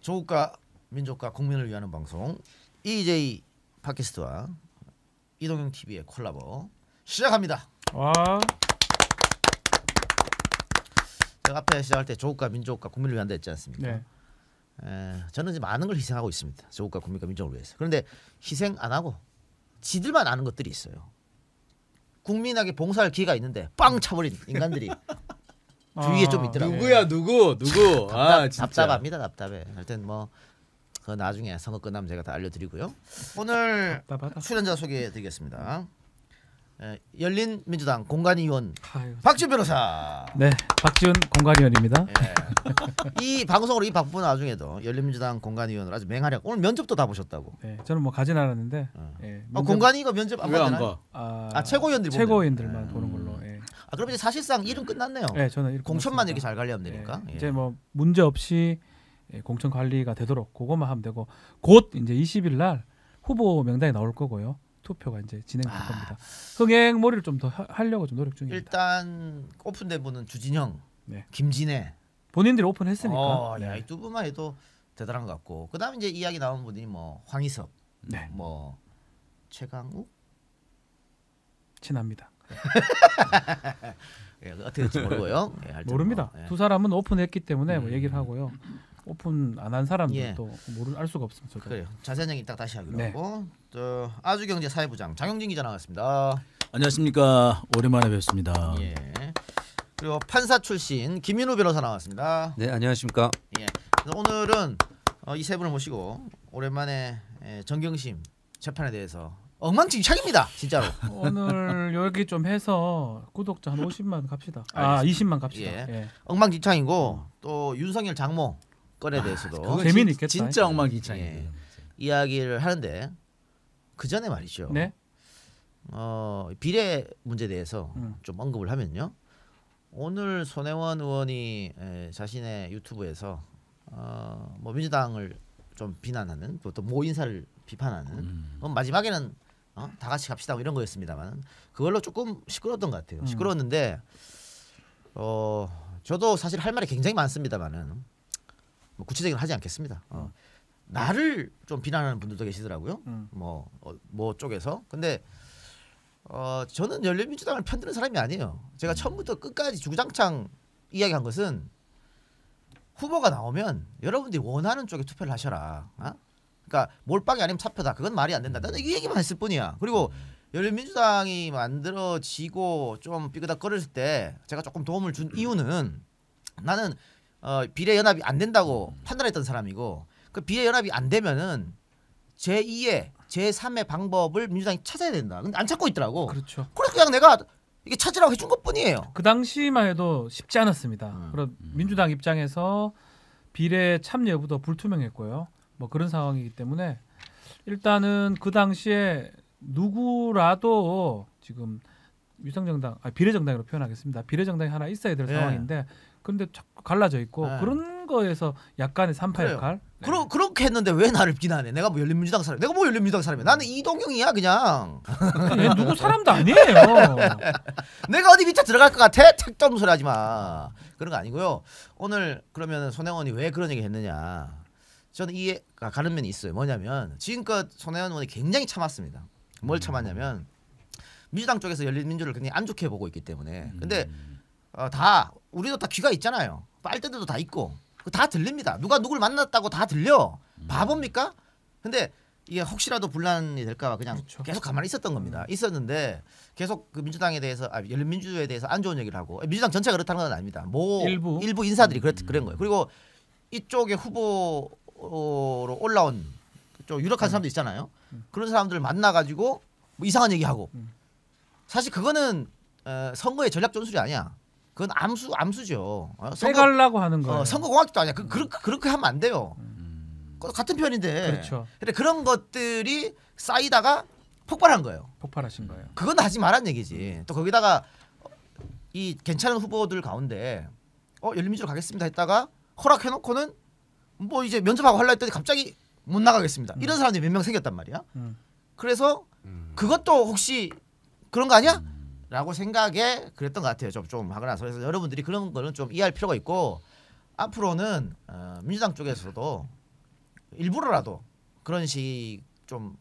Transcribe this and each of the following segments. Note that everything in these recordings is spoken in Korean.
조국과 민족과 국민을 위하는 방송 EJ 팟캐스트와 이동형 TV의 콜라보 시작합니다. 와. 제가 앞에 시작할 때 조국과 민족과 국민을 위한다 했지 않습니까? 네. 저는 이제 많은 걸 희생하고 있습니다. 조국과 국민과 민족을 위해서. 그런데 희생 안 하고 지들만 아는 것들이 있어요. 국민에게 봉사할 기회가 있는데 빵 차버린 인간들이 주위에 좀 있더라고요. 누구야 누구? 진짜. 답답합니다. 답답해. 하여튼 뭐 그 나중에 선거 끝나면 제가 다 알려드리고요. 오늘 답답하다. 출연자 소개해드리겠습니다. 열린민주당 공관위원 아유. 박지훈 변호사. 네, 박지훈 공관위원입니다. 이 방송으로 이 바쁜 와중에도 열린민주당 공관위원으로 아주 맹활약. 오늘 면접도 다 보셨다고. 네, 저는 뭐 가진 않았는데. 예, 공관위가 면접 안 왜 안 받나요? 가? 최고위원들이 최고위원들만 보는 걸로. 예. 그럼 이제 사실상 일은 끝났네요. 네, 저는 이렇게 공천만 끝났습니다. 이렇게 잘 관리하면 되니까. 예, 이제 뭐 문제 없이 공천 관리가 되도록 그것만 하면 되고 곧 이제 20일 날 후보 명단이 나올 거고요. 투표가 이제 진행될 겁니다. 흥행몰이를 좀 더 하려고 좀 노력 중입니다. 일단 오픈된 분은 주진영, 네. 김진애. 본인들이 오픈했으니까. 야, 이 두 분만 해도 대단한 것 같고. 그다음에 이제 이야기 나온 분이 뭐 황희섭, 네, 뭐 최강욱. 친합니다. 예, 어떻게 될지 모르고요. 예, 하여튼 모릅니다. 뭐, 예. 두 사람은 오픈했기 때문에 뭐 얘기를 하고요. 오픈 안 한 사람들도 알 수가 없습니다. 저도. 그래요. 자세한 얘기 이따 다시 하기로 네. 하고. 또 아주경제 사회부장 장영진 기자 나왔습니다. 안녕하십니까. 오랜만에 뵙습니다. 예. 그리고 판사 출신 김민우 변호사 나왔습니다. 네, 안녕하십니까. 예. 그래서 오늘은 이 세 분을 모시고 오랜만에 정경심 재판에 대해서 엉망진창입니다. 진짜로. 오늘 여기 좀 해서 구독자 한 50만 갑시다. 알겠습니다. 20만 갑시다. 예. 예. 엉망진창이고 또 윤석열 장모 건에 대해서도 그거 재미는 있겠다. 진짜 엉망진창이에요. 예. 이야기를 하는데 그 전에 말이죠. 네. 비례 문제에 대해서 음. 좀 언급을 하면요. 오늘 손혜원 의원이 자신의 유튜브에서 뭐 민주당을 좀 비난하는 또 모 인사를 비판하는 마지막에는 다 같이 갑시다 뭐 이런 거였습니다만 그걸로 조금 시끄러웠던 것 같아요. 시끄러웠는데 저도 사실 할 말이 굉장히 많습니다만은 뭐 구체적으로 하지 않겠습니다. 나를 좀 비난하는 분들도 계시더라고요. 뭐 쪽에서. 근데 저는 열린민주당을 편드는 사람이 아니에요. 제가 처음부터 끝까지 주구장창 이야기한 것은 후보가 나오면 여러분들이 원하는 쪽에 투표를 하셔라. 그러니까 몰빵이 아니면 사표다. 그건 말이 안 된다. 나는 이 얘기만 했을 뿐이야. 그리고 열린민주당이 만들어지고 좀 삐그덕거릴 때 제가 조금 도움을 준 이유는 나는 비례연합이 안 된다고 판단했던 사람이고 그 비례연합이 안 되면은 제2의 제3의 방법을 민주당이 찾아야 된다. 근데 안 찾고 있더라고. 그렇죠. 그래서 그냥 내가 이게 찾으라고 해준 것뿐이에요. 그 당시만 해도 쉽지 않았습니다. 그리고 민주당 입장에서 비례 참여 여부도 불투명했고요. 뭐 그런 상황이기 때문에 일단은 그 당시에 누구라도 지금 위성정당, 비례정당으로 표현하겠습니다. 비례정당이 하나 있어야 될 상황인데 그런데 자꾸 갈라져 있고 그런 거에서 약간의 산파 그래요. 역할. 그렇게 했는데 왜 나를 비난해? 내가 뭐 열린민주당 사람? 내가 뭐 열린민주당 사람이야? 나는 이동형이야 그냥. 얘 누구 사람도 아니에요. 내가 어디 밑에 들어갈 것 같아? 택도 없는 소리 하지 마. 그런 거 아니고요. 오늘 그러면 손혜원이 왜 그런 얘기 했느냐? 저는 이해가 가는 면이 있어요. 뭐냐면 지금껏 손혜원 의원이 굉장히 참았습니다. 뭘 참았냐면 민주당 쪽에서 열린민주를 굉장히 안 좋게 보고 있기 때문에. 근데 다 우리도 다 귀가 있잖아요. 빨대들도 다 있고 다 들립니다. 누가 누굴 만났다고 다 들려. 바보입니까? 근데 이게 혹시라도 분란이 될까 봐 그냥 그렇죠. 계속 가만히 있었던 겁니다. 있었는데 계속 그 민주당에 대해서 열린민주에 대해서 안 좋은 얘기를 하고 민주당 전체가 그렇다는 건 아닙니다. 일부 인사들이 그런 거예요. 그리고 이쪽에 후보로 올라온 좀 유력한 사람들 있잖아요. 그런 사람들을 만나가지고 뭐 이상한 얘기하고 사실 그거는 선거의 전략 전술이 아니야. 그건 암수죠. 빼가려고 하는 거예요. 선거공학도 아니야. 그렇게 하면 안 돼요. 같은 편인데. 그렇죠. 근데 그런 것들이 쌓이다가 폭발한 거예요. 폭발하신 거예요. 그건 하지 말란 얘기지. 또 거기다가 이 괜찮은 후보들 가운데 열린민주로 가겠습니다 했다가 허락해놓고는 뭐 이제 면접하고 하려 했더니 갑자기 못 나가겠습니다. 이런 사람들이 몇 명 생겼단 말이야. 그래서 그것도 혹시 그런 거 아니야? 라고 생각에 그랬던 것 같아요. 좀 하고 나서. 그래서 여러분들이 그런 거는 좀 이해할 필요가 있고 앞으로는 민주당 쪽에서도 일부러라도 그런 식좀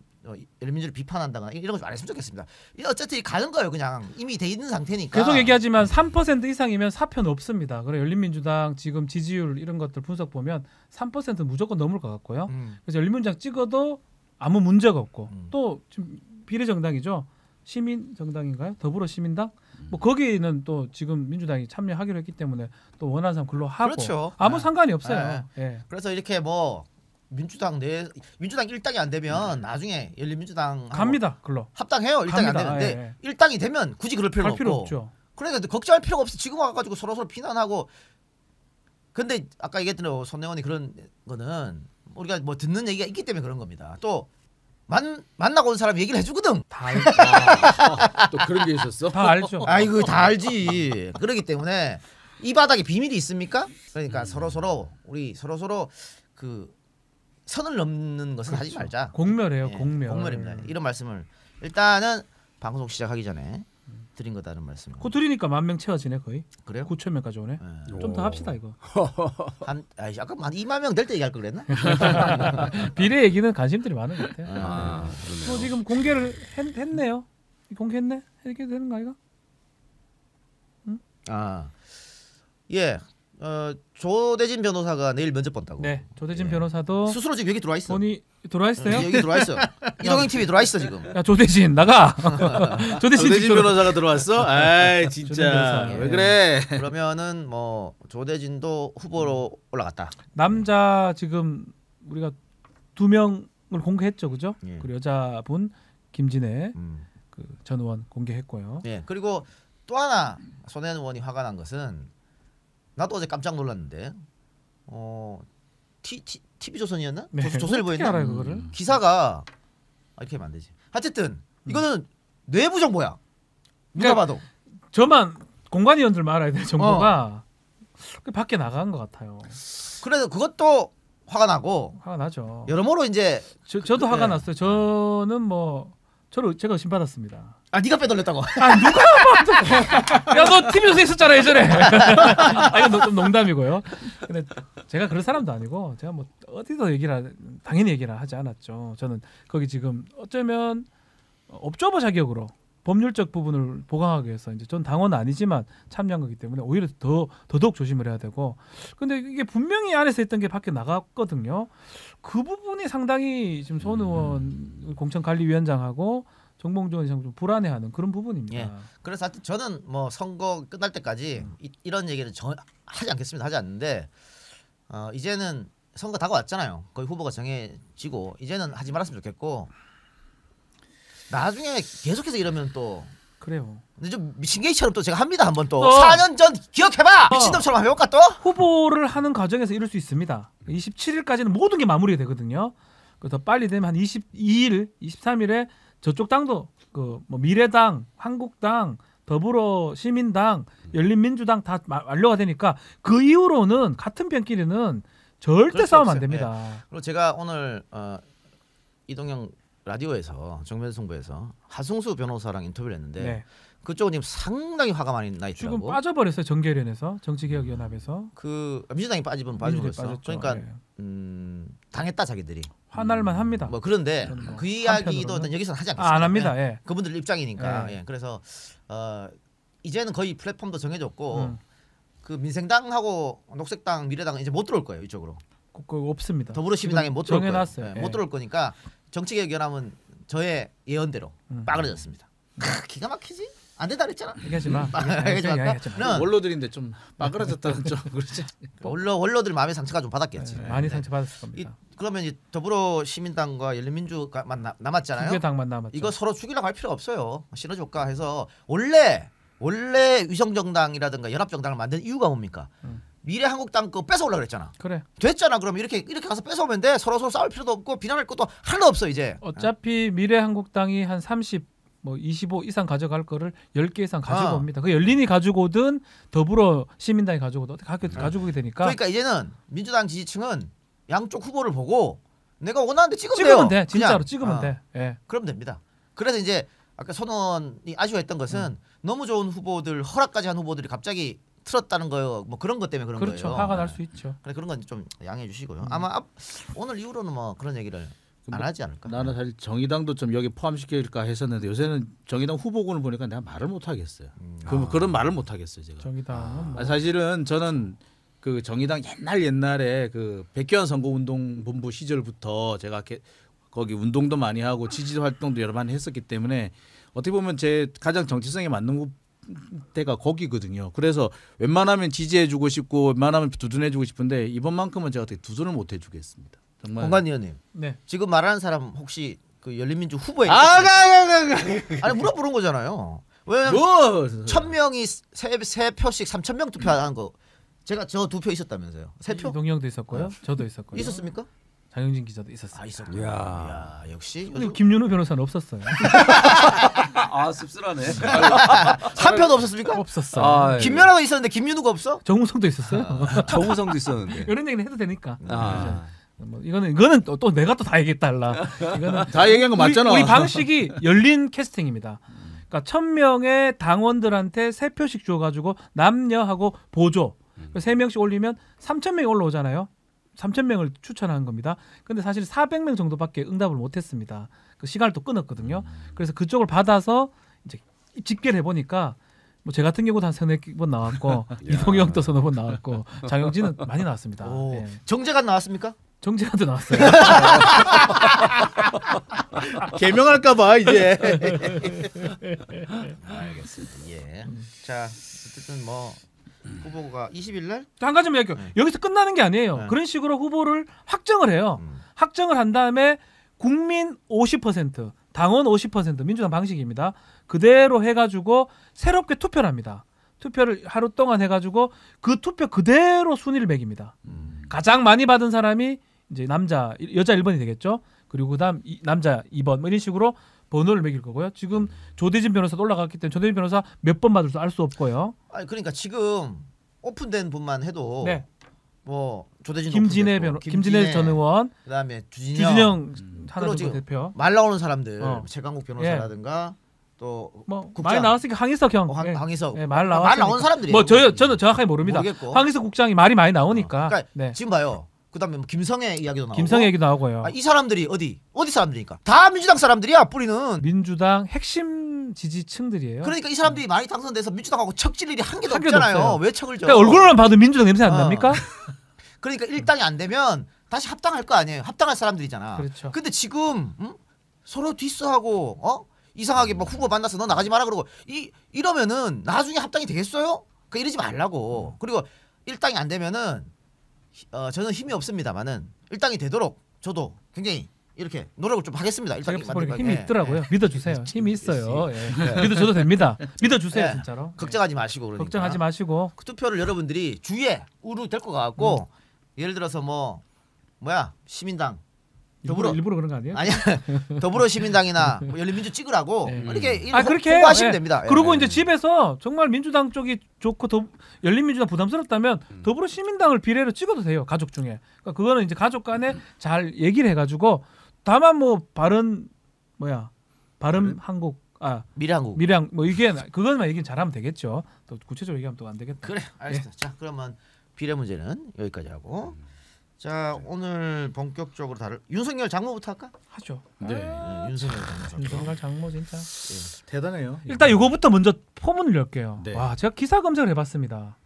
열린민주를 비판한다거나 이런 거 좀 안 했으면 좋겠습니다. 어쨌든 가는 거예요. 그냥 이미 돼 있는 상태니까. 계속 얘기하지만 3% 이상이면 사표는 없습니다. 그래 열린민주당 지금 지지율 이런 것들 분석 보면 3% 무조건 넘을 것 같고요. 그래서 열린민주당 찍어도 아무 문제가 없고 또 지금 비례정당이죠. 시민정당인가요? 더불어시민당? 뭐 거기는 또 지금 민주당이 참여하기로 했기 때문에 또 원하는 사람 글로 하고 그렇죠. 아무 상관이 없어요. 예. 그래서 이렇게 뭐 민주당 일당이 안 되면 나중에 열린민주당 갑니다. 글로 합당해요. 일당이 갑니다. 안 되는데 일당이 되면 굳이 그럴 필요는 갈 필요 없고. 없죠. 그러니까 걱정할 필요가 없어. 지금 와가지고 서로 비난하고. 근데 아까 얘기했던 손혜원이 그런 거는 우리가 뭐 듣는 얘기가 있기 때문에 그런 겁니다. 또 만나고 온 사람 얘기를 해주거든. 다 알죠. 또 그런 게 있었어? 다 알죠. 아이고 다 알지. 그러기 때문에 이 바닥에 비밀이 있습니까? 그러니까 우리 서로 그 선을 넘는 것은 하지 말자. 공멸해요. 예, 공멸. 공멸입니다. 이런 말씀을 일단은 방송 시작하기 전에 드린 거다는 말씀. 그 드리니까 10,000명 채워지네 거의. 그래요? 9,000명까지 오네. 예. 좀 더 합시다 이거. 아까 한 2만 명 될 때 얘기할 걸 그랬나? 비례 얘기는 관심들이 많은 것 같아요. 그러네요. 뭐 지금 공개를 했네요. 공개했네? 이렇게 되는 거 아이가? 예. 조대진 변호사가 내일 면접 본다고. 네. 조대진 변호사도 스스로 지금 여기 들어와 있어. 본이 들어와 있어요? 여기 들어와 있어. 이동형 TV 들어와 있어 지금. 야 조대진 나가. 조대진 조대진 변호사가 들어왔어? 아이 조대진 진짜 변호사. 왜 그래? 그러면은 뭐 조대진도 후보로 올라갔다. 남자 지금 우리가 2명을 공개했죠, 그죠? 예. 그리고 여자분 김진애 음. 그 전 의원 공개했고요. 예. 그리고 또 하나 손혜원 의원이 화가 난 것은 나도 어제 깜짝 놀랐는데 TV조선이었나? 네. 조선일보였나? 어떻게 알아요 그거를? 기사가 이렇게 하면 안 되지. 하여튼 이거는 내부 정보야. 누가 그러니까 봐도. 저만 공관위원들만 알아야 될 정보가 그 밖에 나간 것 같아요. 그래서 그것도 화가 나고 화가 나죠. 여러모로 이제 저도 화가 예. 났어요. 저는 뭐 제가 의심받았습니다. 네가 빼돌렸다고. 누가 봐도 야너 TV에서 있었잖아 예전에. 이건 좀 농담이고요. 근데 제가 그런 사람도 아니고 제가 뭐 어디서 당연히 얘기를 하지 않았죠. 저는 거기 지금 어쩌면 업조보 자격으로 법률적 부분을 보강하기 위해서 이제 전 당원은 아니지만 참여한 거기 때문에 오히려 더더욱 조심을 해야 되고. 근데 이게 분명히 안에서 했던 게 밖에 나갔거든요. 그 부분이 상당히 지금 손 의원 공천관리위원장하고 정봉주 의원이 좀 불안해하는 그런 부분입니다. 예. 그래서 하여튼 저는 뭐 선거 끝날 때까지 이런 얘기를 하지 않겠습니다. 하지 않는데 이제는 선거 다가왔잖아요. 거의 후보가 정해지고 이제는 하지 말았으면 좋겠고 나중에 계속해서 이러면 또 그래요. 근데 좀 미친개이처럼 또 제가 합니다. 한번 또 4년 전 기억해봐. 미친놈처럼 해볼까 또? 후보를 하는 과정에서 이룰 수 있습니다. 27일까지는 모든 게 마무리가 되거든요. 더 빨리 되면 한 22일, 23일에 저쪽 당도 그 뭐 미래당, 한국당, 더불어시민당, 열린민주당 다 완료가 되니까 그 이후로는 같은 편끼리는 절대 그럴 수 싸우면 안 없어요. 됩니다. 그리고 제가 오늘 이동영 라디오에서 정면승부에서 하승수 변호사랑 인터뷰를 했는데 네. 그쪽은 지금 상당히 화가 많이 나 지금 있더라고. 빠져버렸어요. 정계련에서 정치개혁연합에서 그 민주당이 빠지면 빠져버렸어. 빠졌죠. 그러니까 네. 당했다 자기들이. 화날만 합니다. 뭐 그런데 저는 뭐 그 이야기도 한편으로는- 여기서는 하지 않겠습니다. 안 합니다. 예. 그분들 입장이니까. 예. 예. 그래서 이제는 거의 플랫폼도 정해졌고 그 민생당하고 녹색당, 미래당은 이제 못 들어올 거예요 이쪽으로. 그거 없습니다. 더불어시민당에 못 들어올 정해놨어요. 거예요. 예. 못 들어올 거니까 정치개혁연합은 저의 예언대로 빠그러졌습니다. 기가 막히지? 안 된다 그랬잖아. 얘기하지 마. 얘기하지 말까? 얘기하지 마. 원로들인데 좀 빠그라졌다는 좀 그렇지. 원로들 마음의 상처가 좀 받았겠지. 많이 상처받았을 겁니다. 그러면 이제 더불어시민당과 열린민주가 남았잖아요. 두 개 당만 남았죠. 이거 서로 죽이려고 할 필요 없어요. 시너지효과 해서 원래 위성정당이라든가 연합정당을 만든 이유가 뭡니까? 미래한국당 거 뺏어오려고 그랬잖아. 그래. 됐잖아. 그럼 이렇게 가서 뺏어오면 돼. 서로 싸울 필요도 없고 비난할 것도 하나도 없어 이제. 어차피 미래한국당이 한 30, 뭐 25 이상 가져갈 거를 10개 이상 가지고 옵니다. 그 열린이 가지고 오든 더불어시민당이 가지고 오든 어떻게 가지고 오게 되니까. 그러니까 이제는 민주당 지지층은 양쪽 후보를 보고 내가 원하는데 찍으면 돼. 진짜로 그냥. 찍으면 돼. 예. 그러면 됩니다. 그래서 이제 아까 선원이 아쉬워했던 것은 너무 좋은 후보들 허락까지 한 후보들이 갑자기 틀었다는 거요. 뭐 그런 것 때문에 그런 그렇죠. 거예요. 화가 날 수 있죠. 그래 그런 건 좀 양해해 주시고요. 아마 오늘 이후로는 뭐 그런 얘기를 안 하지 않을까. 나는 사실 정의당도 좀 여기 포함시킬까 했었는데 요새는 정의당 후보군을 보니까 내가 말을 못 하겠어요. 그런 말을 못 하겠어요, 제가. 정의당은 뭐 사실은 저는 그 정의당 옛날에 그 백기환 선거운동본부 시절부터 제가 거기 운동도 많이 하고 지지 활동도 여러 번 했었기 때문에 어떻게 보면 제 가장 정체성에 맞는 데가 거기거든요. 그래서 웬만하면 지지해주고 싶고 웬만하면 두둔해주고 싶은데 이번만큼은 제가 어떻게 두둔을 못 해주겠습니다. 정말. 공관위원님. 네. 지금 말하는 사람 혹시 그 열린민주 후보에 아니 물어보는 거잖아요. 왜냐면 뭐 1,000명이 세 표씩 3,000명 투표한 거 제가 저 2표 있었다면서요. 3표 이동영도 있었고요. 저도 있었고요. 있었습니까? 장영진 기자도 있었어요. 아 있었고. 야 역시 근데 김윤우 변호사는 없었어요. 아 씁쓸하네. 한 표도 없었습니까? 없었어. 아, 김연아가 있었는데 김윤우가 없어? 정우성도 있었어요. 정우성도 있었는데. 이런 얘기는 해도 되니까. 아. 뭐 이거는 또 내가 또 다 얘기했달라. 이거는 다 얘기한 거 맞잖아. 우리 방식이 열린 캐스팅입니다. 그러니까 1,000명의 당원들한테 3표씩 줘가지고 남녀하고 보조 3명씩 올리면 3,000명이 올라오잖아요. 3,000명을 추천한 겁니다. 근데 사실 400명 정도밖에 응답을 못했습니다. 그 시간을 또 끊었거든요. 그래서 그쪽을 받아서 이제 집계를 해보니까 뭐 제 같은 경우도 한 3-4번 나왔고 이동영도 3-4번 나왔고 장영진은 많이 나왔습니다. 오, 예. 정재관 나왔습니까? 정재환도 나왔어요. 개명할까봐 이제. 알겠습니다. 예. 자 어쨌든 뭐 후보가 20일 날 한 가지만 얘기해요. 여기서 끝나는 게 아니에요. 네. 그런 식으로 후보를 확정을 해요. 확정을 한 다음에 국민 50%, 당원 50%, 민주당 방식입니다. 그대로 해가지고 새롭게 투표를 합니다. 투표를 하루 동안 해가지고 그 투표 그대로 순위를 매깁니다. 가장 많이 받은 사람이 이제 여자 1번이 되겠죠. 그리고 그다음 남자 2번 뭐 이런 식으로 번호를 매길 거고요. 지금 조대진 변호사도 올라갔기 때문에 조대진 변호사 몇 번 받을지 알 수 없고요. 아니 그러니까 지금 오픈된 분만 해도 네. 뭐 조대진 김진애 김진애 전 의원, 그다음에 주진영 하나 지금 대표. 말 나오는 사람들 어. 최강욱 변호사라든가 또 뭐 국장. 많이 나왔으니까 황희석 형, 예. 황희석 예, 말 나오는 사람들이에요. 뭐 저는 정확하게 모릅니다. 모르겠고. 황희석 국장이 말이 많이 나오니까. 그러니까 네. 지금 봐요. 그다음에 뭐 김성애 이야기도 나오고. 김성애 얘기도 나오고요. 이 사람들이 어디 사람들이니까 다 민주당 사람들이야 뿌리는. 민주당 핵심 지지층들이에요. 그러니까 이 사람들이 많이 당선돼서 민주당하고 척질 일이 한 개도 한 개도 없잖아요. 없어요. 왜 척을 져? 그러니까 얼굴만 봐도 민주당 냄새 안 어. 납니까? 그러니까 일당이 안 되면 다시 합당할 거 아니에요. 합당할 사람들이잖아. 그렇죠. 근데 지금 서로 디스하고 이상하게 막 후보 만나서 너 나가지 마라 그러고 이러면은 나중에 합당이 되겠어요? 그러니까 이러지 말라고. 그리고 일당이 안 되면은 저는 힘이 없습니다만은 일당이 되도록 저도 굉장히 이렇게 노력을 좀 하겠습니다. 일당이 제가 보니까 만들기. 힘이 있더라고요. 믿어주세요. 힘이 있어요. 예. 믿어줘도 됩니다. 믿어주세요, 예. 진짜로. 걱정하지 마시고 그러니까. 걱정하지 마시고. 그 투표를 여러분들이 주위에 우르 될 것 같고 예를 들어서 뭐야 시민당 일부러 그런 거 아니에요? 아니야 더불어시민당이나 뭐 열린민주 찍으라고 네. 이렇게 그렇게 홍보하시면 해요. 됩니다. 그리고 예. 이제 집에서 정말 민주당 쪽이 좋고 열린민주당 부담스럽다면 더불어시민당을 비례로 찍어도 돼요. 가족 중에. 그러니까 그거는 이제 가족 간에 잘 얘기를 해가지고 다만 뭐 바른 한국 미래한국 미래한 뭐 이게 그것만 얘기 잘하면 되겠죠. 또 구체적으로 얘기하면 또 안 되겠다. 그래 알겠습니다. 자 그러면 비례 문제는 여기까지 하고 자 오늘 본격적으로 다룰 윤석열 장모부터 할까? 하죠. 네. 윤석열 장모. 윤석열 장모 진짜. 대단해요. 일단 이거부터 먼저 포문을 열게요. 네. 와 제가 기사 검색을 해봤습니다.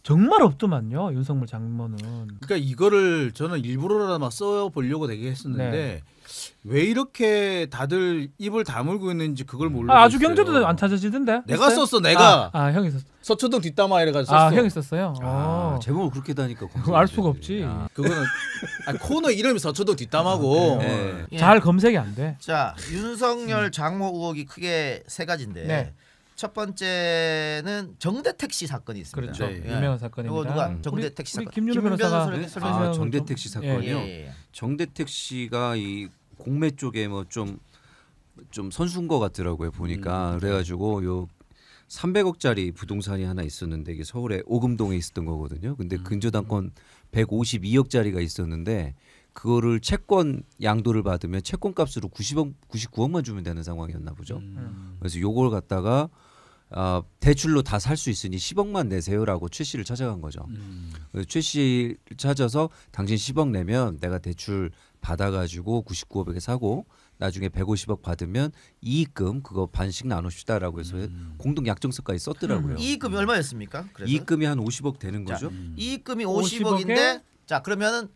정말 없더만요 윤석열 장모는. 그러니까 이거를 저는 일부러라도 써보려고 되게 했었는데 네. 왜 이렇게 다들 입을 다물고 있는지 그걸 모르겠어요. 아주 경제도 안 찾아지던데. 내가 있어요? 썼어 내가. 형이 썼어. 서초동 뒷담화 이래가지고 썼어. 형이 썼어요. 제목을 그렇게 다니까 그거 알 수가 없지. 그거는 코너 이름이 서초동 뒷담화고. 네. 예. 잘 검색이 안 돼. 자 윤석열 장모 의혹이 크게 세 가지인데 네. 첫 번째는 정대택 씨 사건이 있습니다. 그렇죠. 네. 유명한 사건입니다. 이거 누가 정대택 씨 우리 사건. 김윤우 변호사가 설명- 설명- 설명 좀- 정대택 씨 사건이요. 예. 정대택 씨가 이 공매 쪽에 뭐 좀 선수인 것 같더라고요 보니까. 그래가지고 요 300억짜리 부동산이 하나 있었는데 이게 서울의 오금동에 있었던 거거든요. 근데 근저당권 152억짜리가 있었는데 그거를 채권 양도를 받으면 채권값으로 99억만 주면 되는 상황이었나 보죠. 그래서 요걸 갖다가 대출로 다 살 수 있으니 10억만 내세요라고 최 씨를 찾아간 거죠. 최 씨를 찾아서 당신 10억 내면 내가 대출 받아가지고 99억에 사고 나중에 150억 받으면 이익금 그거 반씩 나눕시다라고 해서 공동 약정서까지 썼더라고요. 이익금이 얼마였습니까? 그래서? 이익금이 한 50억 되는 거죠. 이익금이 50억 50억인데 자 그러면은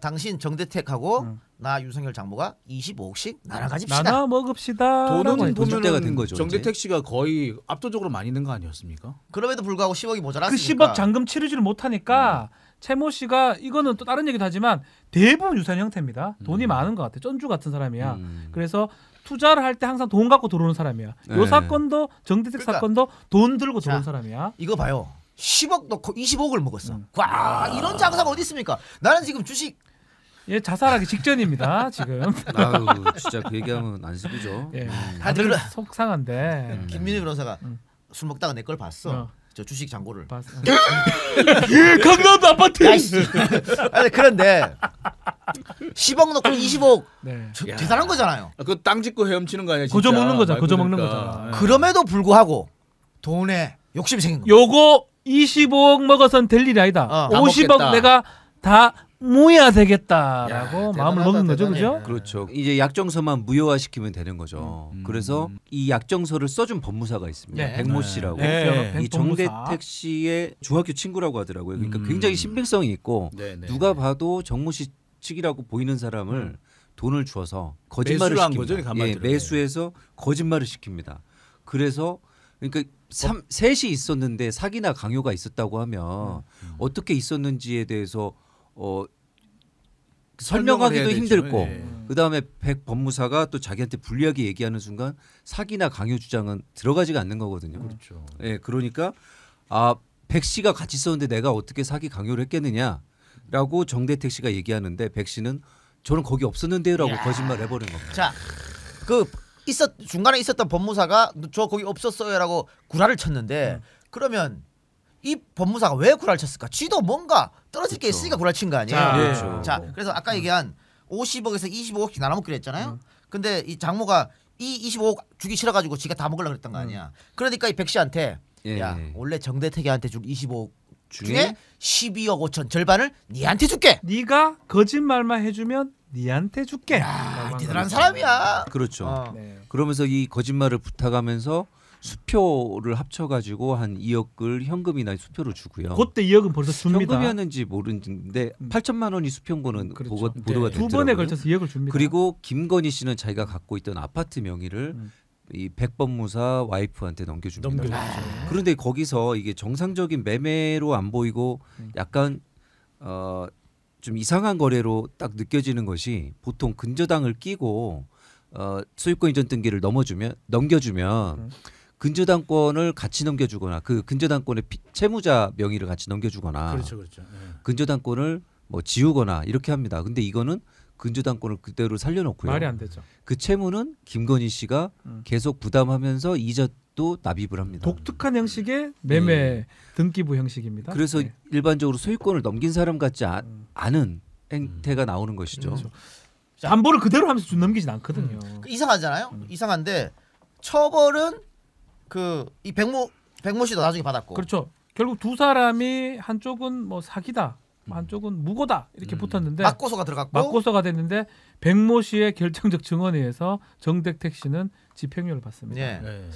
당신 정대택하고 나 윤석열 장모가 25억씩 나눠 가집시다. 나눠 먹읍시다. 돈은 돈 때가 된 보면 거죠, 정대택 씨가 거의 압도적으로 많이 낸 거 아니었습니까? 그럼에도 불구하고 10억이 그 모자랐으니까. 10억 잔금 치르지를 못하니까 최모 씨가 이거는 또 다른 얘기도 하지만 대부분 유사한 형태입니다. 돈이 많은 것 같아. 쩐주 같은 사람이야. 그래서 투자를 할 때 항상 돈 갖고 들어오는 사람이야. 네. 요 사건도 정대택 그러니까, 사건도 돈 들고 자, 들어온 사람이야. 이거 봐요. 10억 넣고 25억을 먹었어. 와 이런 장사가 어디 있습니까? 나는 지금 주식 예, 자살하기 직전입니다. 지금. 아유 진짜 그 얘기하면 안쓰죠. 예. 하여튼 다들 그래. 속상한데. 김민우 변호사가 술 먹다가 내 걸 봤어. 어. 저 주식 잔고를. 봤어. 예, 강남도 아파트. 야이씨. 아니 그런데 10억 넣고 25억 네. 대단한 거잖아요. 그 땅 짓고 헤엄치는 거 아니야? 진짜. 거저 먹는 거잖아. 말 거저 먹는 그대로. 거잖아. 예. 그럼에도 불구하고 돈에 욕심이 생긴 거. 요거 25억 먹어선 될 일이 아니다. 다 50억 먹겠다. 내가 다 모여야 되겠다라고 야, 마음을 대단하다, 먹는 거죠, 대단해. 그죠? 그렇죠. 이제 약정서만 무효화시키면 되는 거죠. 그래서 이 약정서를 써준 법무사가 있습니다. 네. 백모 네. 씨라고. 네. 이 정대택 씨의 중학교 친구라고 하더라고요. 그러니까 굉장히 신빙성이 있고 네, 네. 누가 봐도 정모 씨 측이라고 보이는 사람을 돈을 주어서 거짓말을 매수를 한 시킵니다. 거죠, 가만히 예, 들어요. 매수해서 거짓말을 시킵니다. 그래서 그러니까 셋이 있었는데 사기나 강요가 있었다고 하면 어떻게 있었는지에 대해서 설명하기도 설명을 해야 힘들고 되죠. 예. 그다음에 백 법무사가 또 자기한테 불리하게 얘기하는 순간 사기나 강요 주장은 들어가지가 않는 거거든요. 그렇죠. 예, 그러니까 백 씨가 같이 있었는데 내가 어떻게 사기 강요를 했겠느냐라고 정대택 씨가 얘기하는데 백 씨는 저는 거기 없었는데요라고 이야. 거짓말 해버린 겁니다. 자, 중간에 있었던 법무사가 저 거기 없었어요라고 구라를 쳤는데 그러면 이 법무사가 왜 구라를 쳤을까? 쥐도 뭔가 떨어질 게 그렇죠. 있으니까 구라를 친 거 아니에요? 자, 그렇죠. 자, 그래서 아까 얘기한 50억에서 25억씩 나눠먹기로 했잖아요. 근데 이 장모가 이 25억 주기 싫어가지고 지가 다 먹으려고 그랬던 거 아니야. 그러니까 이 백 씨한테 예. 야 원래 정대택이한테 줄 25억 중에 12억 5천 절반을 니한테 줄게. 네가 거짓말만 해주면 니한테 줄게. 아, 대단한 사람이야. 그렇죠. 네. 그러면서 이 거짓말을 부탁하면서 수표를 합쳐가지고 한 2억을 현금이나 수표로 주고요. 그때 2억은 벌써 줍니다. 현금이었는지 모르는데 8천만 원이 수표인 거는 그렇죠. 보도가 네. 됐더라고요. 두 번에 걸쳐서 2억을 줍니다. 그리고 김건희 씨는 자기가 갖고 있던 아파트 명의를 이 백법무사 와이프한테 넘겨줍니다. 넘겨줬죠. 그런데 거기서 이게 정상적인 매매로 안 보이고 약간 좀 이상한 거래로 딱 느껴지는 것이 보통 근저당을 끼고 소유권 이전 등기를 넘겨주면 근저당권을 같이 넘겨주거나 그 근저당권의 채무자 명의를 같이 넘겨주거나 그렇죠, 그렇죠. 예. 근저당권을 뭐 지우거나 이렇게 합니다. 근데 이거는 근저당권을 그대로 살려놓고요. 말이 안 되죠. 그 채무는 김건희 씨가 계속 부담하면서 이자도 납입을 합니다. 독특한 형식의 매매 등기부 형식입니다. 그래서 네. 일반적으로 소유권을 넘긴 사람 같지 않은 행태가 나오는 것이죠. 그렇죠. 담보를 그대로 하면서 넘기진 않거든요. 이상하잖아요. 이상한데 처벌은 이 백모 씨도 나중에 받았고. 그렇죠. 결국 두 사람이 한쪽은 뭐 사기다, 한쪽은 무고다 이렇게 붙었는데 맞고소가 들어갔고. 맞고소가 됐는데 백모 씨의 결정적 증언에 의해서 정대택 씨는 집행유예를 받습니다. 예. 예.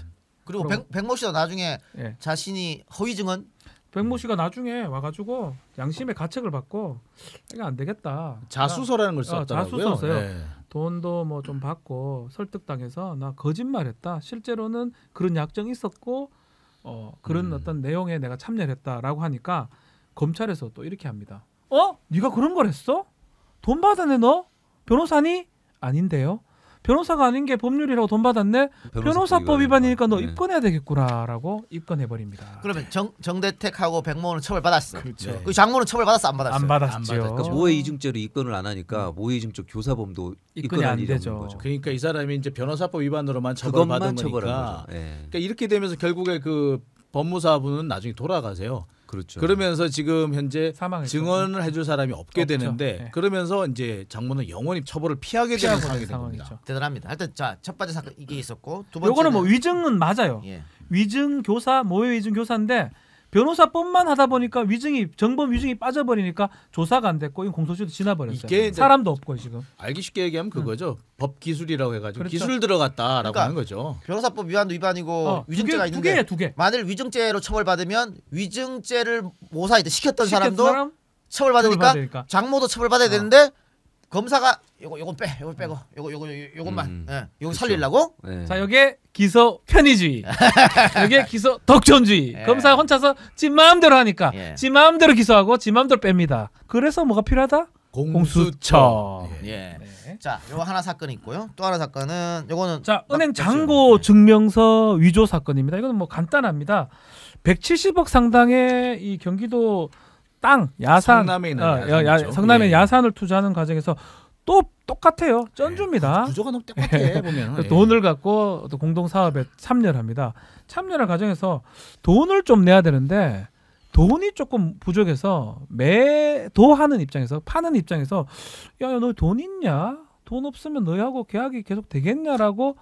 그리고 그럼- 백모 씨도 나중에 예. 자신이 허위 증언 백모 씨가 나중에 와가지고 양심의 가책을 받고 이게 안 되겠다. 자수서라는 걸 썼더라고요. 자수서 써요. 예. 돈도 뭐 좀 받고 설득당해서 나 거짓말했다. 실제로는 그런 약정이 있었고 그런 어떤 내용에 내가 참여를 했다라고 하니까 검찰에서 또 이렇게 합니다. 네가 그런 걸 했어? 돈 받았네 너? 변호사니? 아닌데요. 변호사가 아닌 게 법률이라고 돈 받았네. 변호사법 위반이니까 너 네. 입건해야 되겠구나라고 입건해 버립니다. 그러면 정대택하고 백모는 처벌받았어. 그렇죠. 그 장모는 처벌받았어 안 받았어요? 안 받았죠. 안 받았죠. 모해 이중죄로 입건을 안 하니까 모해 이중죄 교사범도 입건이 입건할 안 일이 없는 되죠. 거죠. 그러니까 이 사람이 이제 변호사법 위반으로만 그것만 처벌받은 처벌한 거니까. 거죠. 예. 그러니까 이렇게 되면서 결국에 그 법무사분은 나중에 돌아가세요. 그렇죠. 그러면서 지금 현재 사망했죠. 증언을 해줄 사람이 없게 없죠. 되는데 네. 그러면서 이제 장모는 영원히 처벌을 피하게 되는 피하고 상황이 된 된 겁니다. 상황이죠. 대단합니다. 하여튼 자 첫 번째 사건 이게 있었고 두 번째는 요거는 뭐 위증은 맞아요. 예. 위증 교사, 모의 위증 교사인데 변호사법만 하다 보니까 정범 위증이 빠져버리니까 조사가 안 됐고 이건 공소시효도 지나버렸어요. 이게 사람도 없고 지금. 알기 쉽게 얘기하면 그거죠. 법 기술이라고 해가지고 그렇죠. 기술 들어갔다라고 그러니까 하는 거죠. 변호사법 위반도 위반이고 위증죄가 있는데 두 개. 만일 위증죄로 처벌받으면 위증죄를 모사이든 시켰던 시켰던 사람도 사람? 처벌받으니까 처벌받으니까. 장모도 처벌받아야 되는데 검사가 요건 빼고 요것만 요거 살리려고 네. 자, 여기에 기소 편의주의, 여기에 기소 독점주의. 예. 검사가 혼자서 지 마음대로 하니까 예. 지 마음대로 기소하고 지 마음대로 뺍니다. 그래서 뭐가 필요하다? 공수처. 예. 네. 자, 요거 하나 사건이 있고요. 또 하나 사건은 요거는 자, 은행 잔고 증명서 위조 사건입니다. 이거는 뭐 간단합니다. 170억 상당의 이 경기도 땅 야산, 성남에 있는 야산이죠. 성남에 예. 야산을 투자하는 과정에서 또 똑같아요. 쩐줍니다. 구조가 너무 똑같아 보면. 그 돈을 갖고 또 공동 사업에 참여를 합니다. 참여하는 과정에서 돈을 좀 내야 되는데 돈이 조금 부족해서 매도하는 입장에서 파는 입장에서 야, 너 돈 있냐? 돈 없으면 너희하고 계약이 계속 되겠냐라고.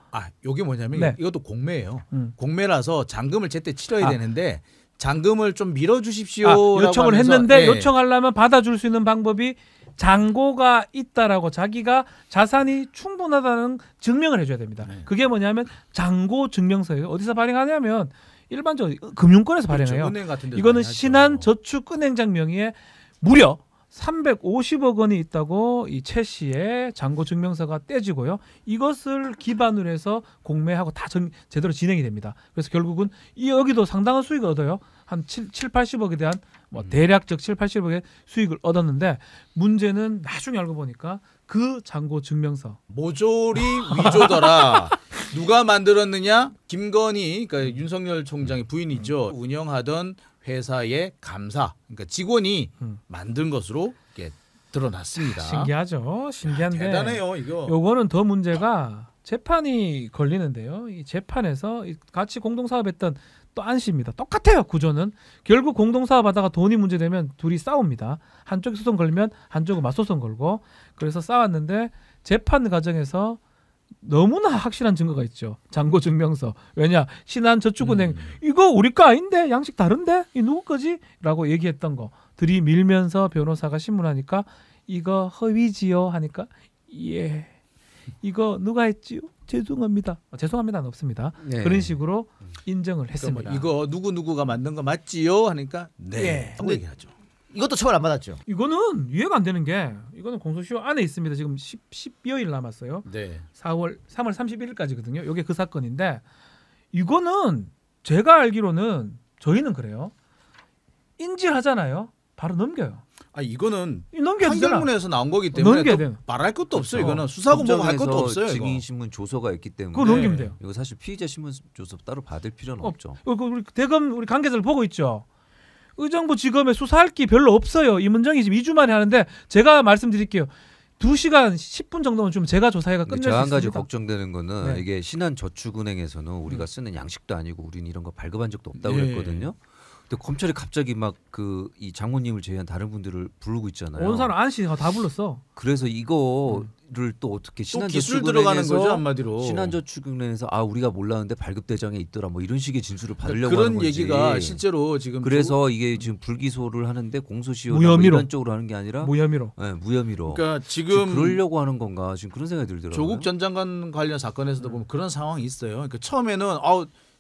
요게 뭐냐면 네. 이것도 공매예요. 음. 공매라서 잔금을 제때 치러야 되는데 잔금을 좀 밀어주십시오라고 요청을 하면서, 했는데 예. 요청하려면 받아줄 수 있는 방법이 잔고가 있다라고 자기가 자산이 충분하다는 증명을 해줘야 됩니다. 네. 그게 뭐냐면 잔고 증명서예요. 어디서 발행하냐면 일반적으로 금융권에서 그렇죠. 발행해요. 은행 같은 데서 이거는 많이 하죠. 신한저축은행장 명의의 무려 350억 원이 있다고 이 최 씨의 잔고 증명서가 떼지고요. 이것을 기반으로 해서 공매하고 다 제대로 진행이 됩니다. 그래서 결국은 여기도 상당한 수익을 얻어요. 한 80억에 대한 뭐 대략적 7, 80억의 수익을 얻었는데 문제는 나중에 알고 보니까 그 잔고 증명서 모조리 위조더라. 누가 만들었느냐? 김건희, 그러니까 윤석열 총장의 부인이죠. 운영하던 회사의 감사, 그러니까 직원이 만든 것으로 이렇게 드러났습니다. 신기하죠. 신기한데 대단해요, 이거. 요거는 더 문제가 재판이 걸리는데요. 이 재판에서 같이 공동사업했던 또 안 씨입니다. 똑같아요. 구조는 결국 공동사업하다가 돈이 문제되면 둘이 싸웁니다. 한쪽이 소송 걸면 한쪽은 맞소송 걸고 그래서 싸웠는데 재판 과정에서 너무나 확실한 증거가 있죠. 잔고 증명서. 왜냐 신한저축은행 이거 우리 거 아닌데 양식 다른데 이 누구 거지? 라고 얘기했던 거 들이밀면서 변호사가 신문하니까 이거 허위지요 하니까 예 이거 누가 했지요? 죄송합니다. 죄송합니다는 없습니다. 네. 그런 식으로 인정을 그러니까 했습니다. 뭐 이거 누구누구가 만든 거 맞지요? 하니까 네. 예. 하고 얘기하죠. 이것도 처벌 안 받았죠. 이거는 이해가 안 되는 게 이거는 공소시효 안에 있습니다. 지금 10여일 남았어요. 네. 3월 31일까지거든요. 이게 그 사건인데 이거는 제가 알기로는 저희는 그래요. 인질하잖아요. 바로 넘겨요. 이거는 넘겨야 되잖아. 판결문에서 나온 거기 때문에 넘겨야 또 돼요. 말할 것도 없어요. 그렇죠. 이거는 수사고 뭐고 할 것도 법정에서 없어요. 이거. 증인 신문 조서가 있기 때문에 그거 넘기면 돼요. 이거 사실 피의자 신문 조서 따로 받을 필요는 없죠. 우리 대검 우리 관계자들 보고 있죠. 의정부 지검에 수사할 게 별로 없어요. 임은정이 지금 2주 만에 하는데 제가 말씀드릴게요. 2시간 10분 정도면 좀 제가 조사해가 끝낼 수 제가 한 있습니다. 가지 걱정되는 거는 네. 이게 신한저축은행에서는 우리가 쓰는 양식도 아니고 우리는 이런 거 발급한 적도 없다고 네. 그랬거든요. 근데 검찰이 갑자기 막 그 이 장모님을 제외한 다른 분들을 부르고 있잖아요. 온 사람 안씨가 다 불렀어. 그래서 이거를 또 어떻게 또 기술 들어가는 거죠 신한저축은행에서 한마디로. 신한저축은행에서 우리가 몰랐는데 발급 대장에 있더라 뭐 이런 식의 진술을 받으려고 그런 하는 거지. 얘기가 실제로 지금 그래서 이게 지금 불기소를 하는데 공소시효 무혐의로. 일반적으로 하는 게 아니라 무혐의로. 네, 무혐의로. 그러니까 지금 지금 그러려고 하는 건가 지금 그런 생각이 들더라고요. 조국 전 장관 관련 사건에서도 보면 그런 상황이 있어요. 그러니까 처음에는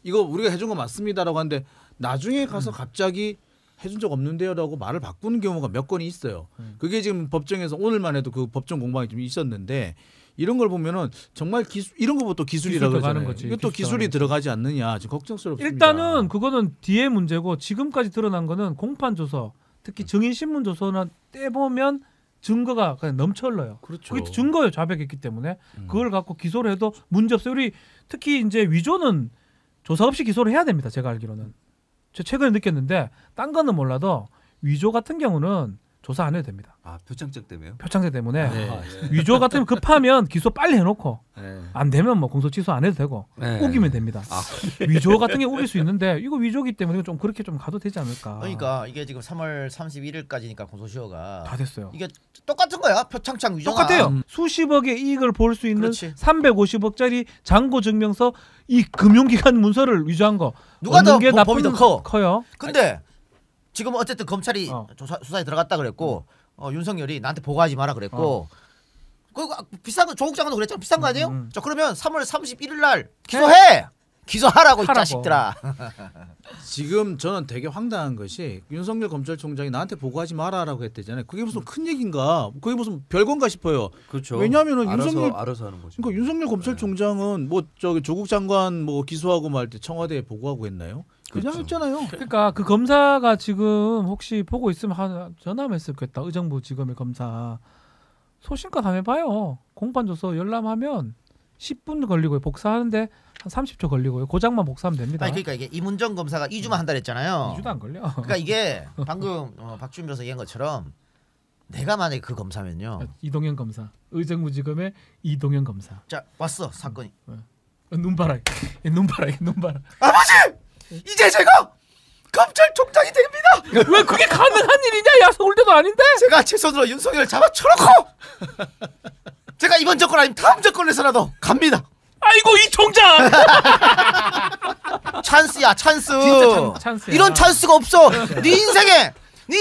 이거 우리가 해준 거 맞습니다라고 하는데 나중에 가서 갑자기 해준 적 없는데요라고 말을 바꾸는 경우가 몇 건이 있어요. 그게 지금 법정에서 오늘만 해도 그 법정 공방이 좀 있었는데 이런 걸 보면은 정말 이런 거부터 기술이라고 기술 들어가는 그러잖아요. 거지. 이것도 기술 기술이 들어가는 들어가지 않느냐 지금 걱정스럽습니다. 일단은 그거는 뒤에 문제고 지금까지 드러난 거는 공판 조서, 특히 증인 신문 조서나 떼보면 증거가 그냥 넘쳐 흘러요. 그렇죠. 그게 증거예요. 자백했기 때문에 그걸 갖고 기소를 해도 문제 없어요. 우리 특히 이제 위조는 조사 없이 기소를 해야 됩니다. 제가 알기로는. 저 최근에 느꼈는데 딴 거는 몰라도 위조 같은 경우는 조사 안 해도 됩니다. 아 표창장 때문에요? 표창장 때문에 네. 위조 같으면 급하면 기소 빨리 해놓고 네. 안 되면 뭐 공소 취소 안 해도 되고 네. 우기면 됩니다. 아. 위조 같은 게 우길 수 있는데 이거 위조기 때문에 좀 그렇게 좀 가도 되지 않을까. 그러니까 이게 지금 3월 31일까지니까 공소시효가 다 됐어요. 이게 똑같은 거야. 표창장 위조가. 똑같아요. 수십억의 이익을 볼 수 있는 그렇지. 350억짜리 잔고 증명서 이 금융기관 문서를 위조한 거 누가 얻는 더 게 법이 더 커? 커요. 근데 지금 어쨌든 검찰이 수사에 들어갔다 그랬고 윤석열이 나한테 보고하지 마라 그랬고 그 비싼 거 조국 장관도 그랬잖아. 비싼 거 아니에요? 자 그러면 3월 31일 날 기소해. 기소하라고 이 하라고. 자식들아. 지금 저는 되게 황당한 것이 윤석열 검찰총장이 나한테 보고하지 마라라고 했대잖아요. 그게 무슨 큰 얘기인가? 그게 무슨 별건가 싶어요. 그렇죠. 왜냐하면은 윤석열 알아서 하는 거죠. 그러니까 윤석열 검찰총장은 뭐 저기 조국 장관 뭐 기소하고 말 때 청와대에 보고하고 했나요? 그냥 그렇죠. 했잖아요. 그러니까 그 검사가 지금 혹시 보고 있으면 전화 한번 했을 거겠다. 의정부 지검의 검사. 소신껏 한번 해봐요. 공판 줘서 열람하면 10분 걸리고요. 복사하는데 한 30초 걸리고요. 고장만 복사하면 됩니다. 아니 그러니까 이게 이문정 검사가 2주만 한다 했잖아요. 2주도 안 걸려. 그러니까 이게 방금 박주민 변호사 얘기한 것처럼 내가 만약에 그 검사면요. 이동현 검사. 의정부 지검의 이동현 검사. 자 왔어 사건이. 눈 봐라. 눈 봐라. 눈 봐라. 아버지 이제 제가 검찰총장이 됩니다. 왜 그게 가능한 일이냐? 야 서울대도 아닌데. 제가 제 손으로 윤석열 잡아쳐놓고 제가 이번 정권 아니면 다음 정권에서라도 갑니다. 아이고 이 총장. 찬스야 찬스. 진짜 찬스야. 이런 찬스가 없어. 네 인생에 네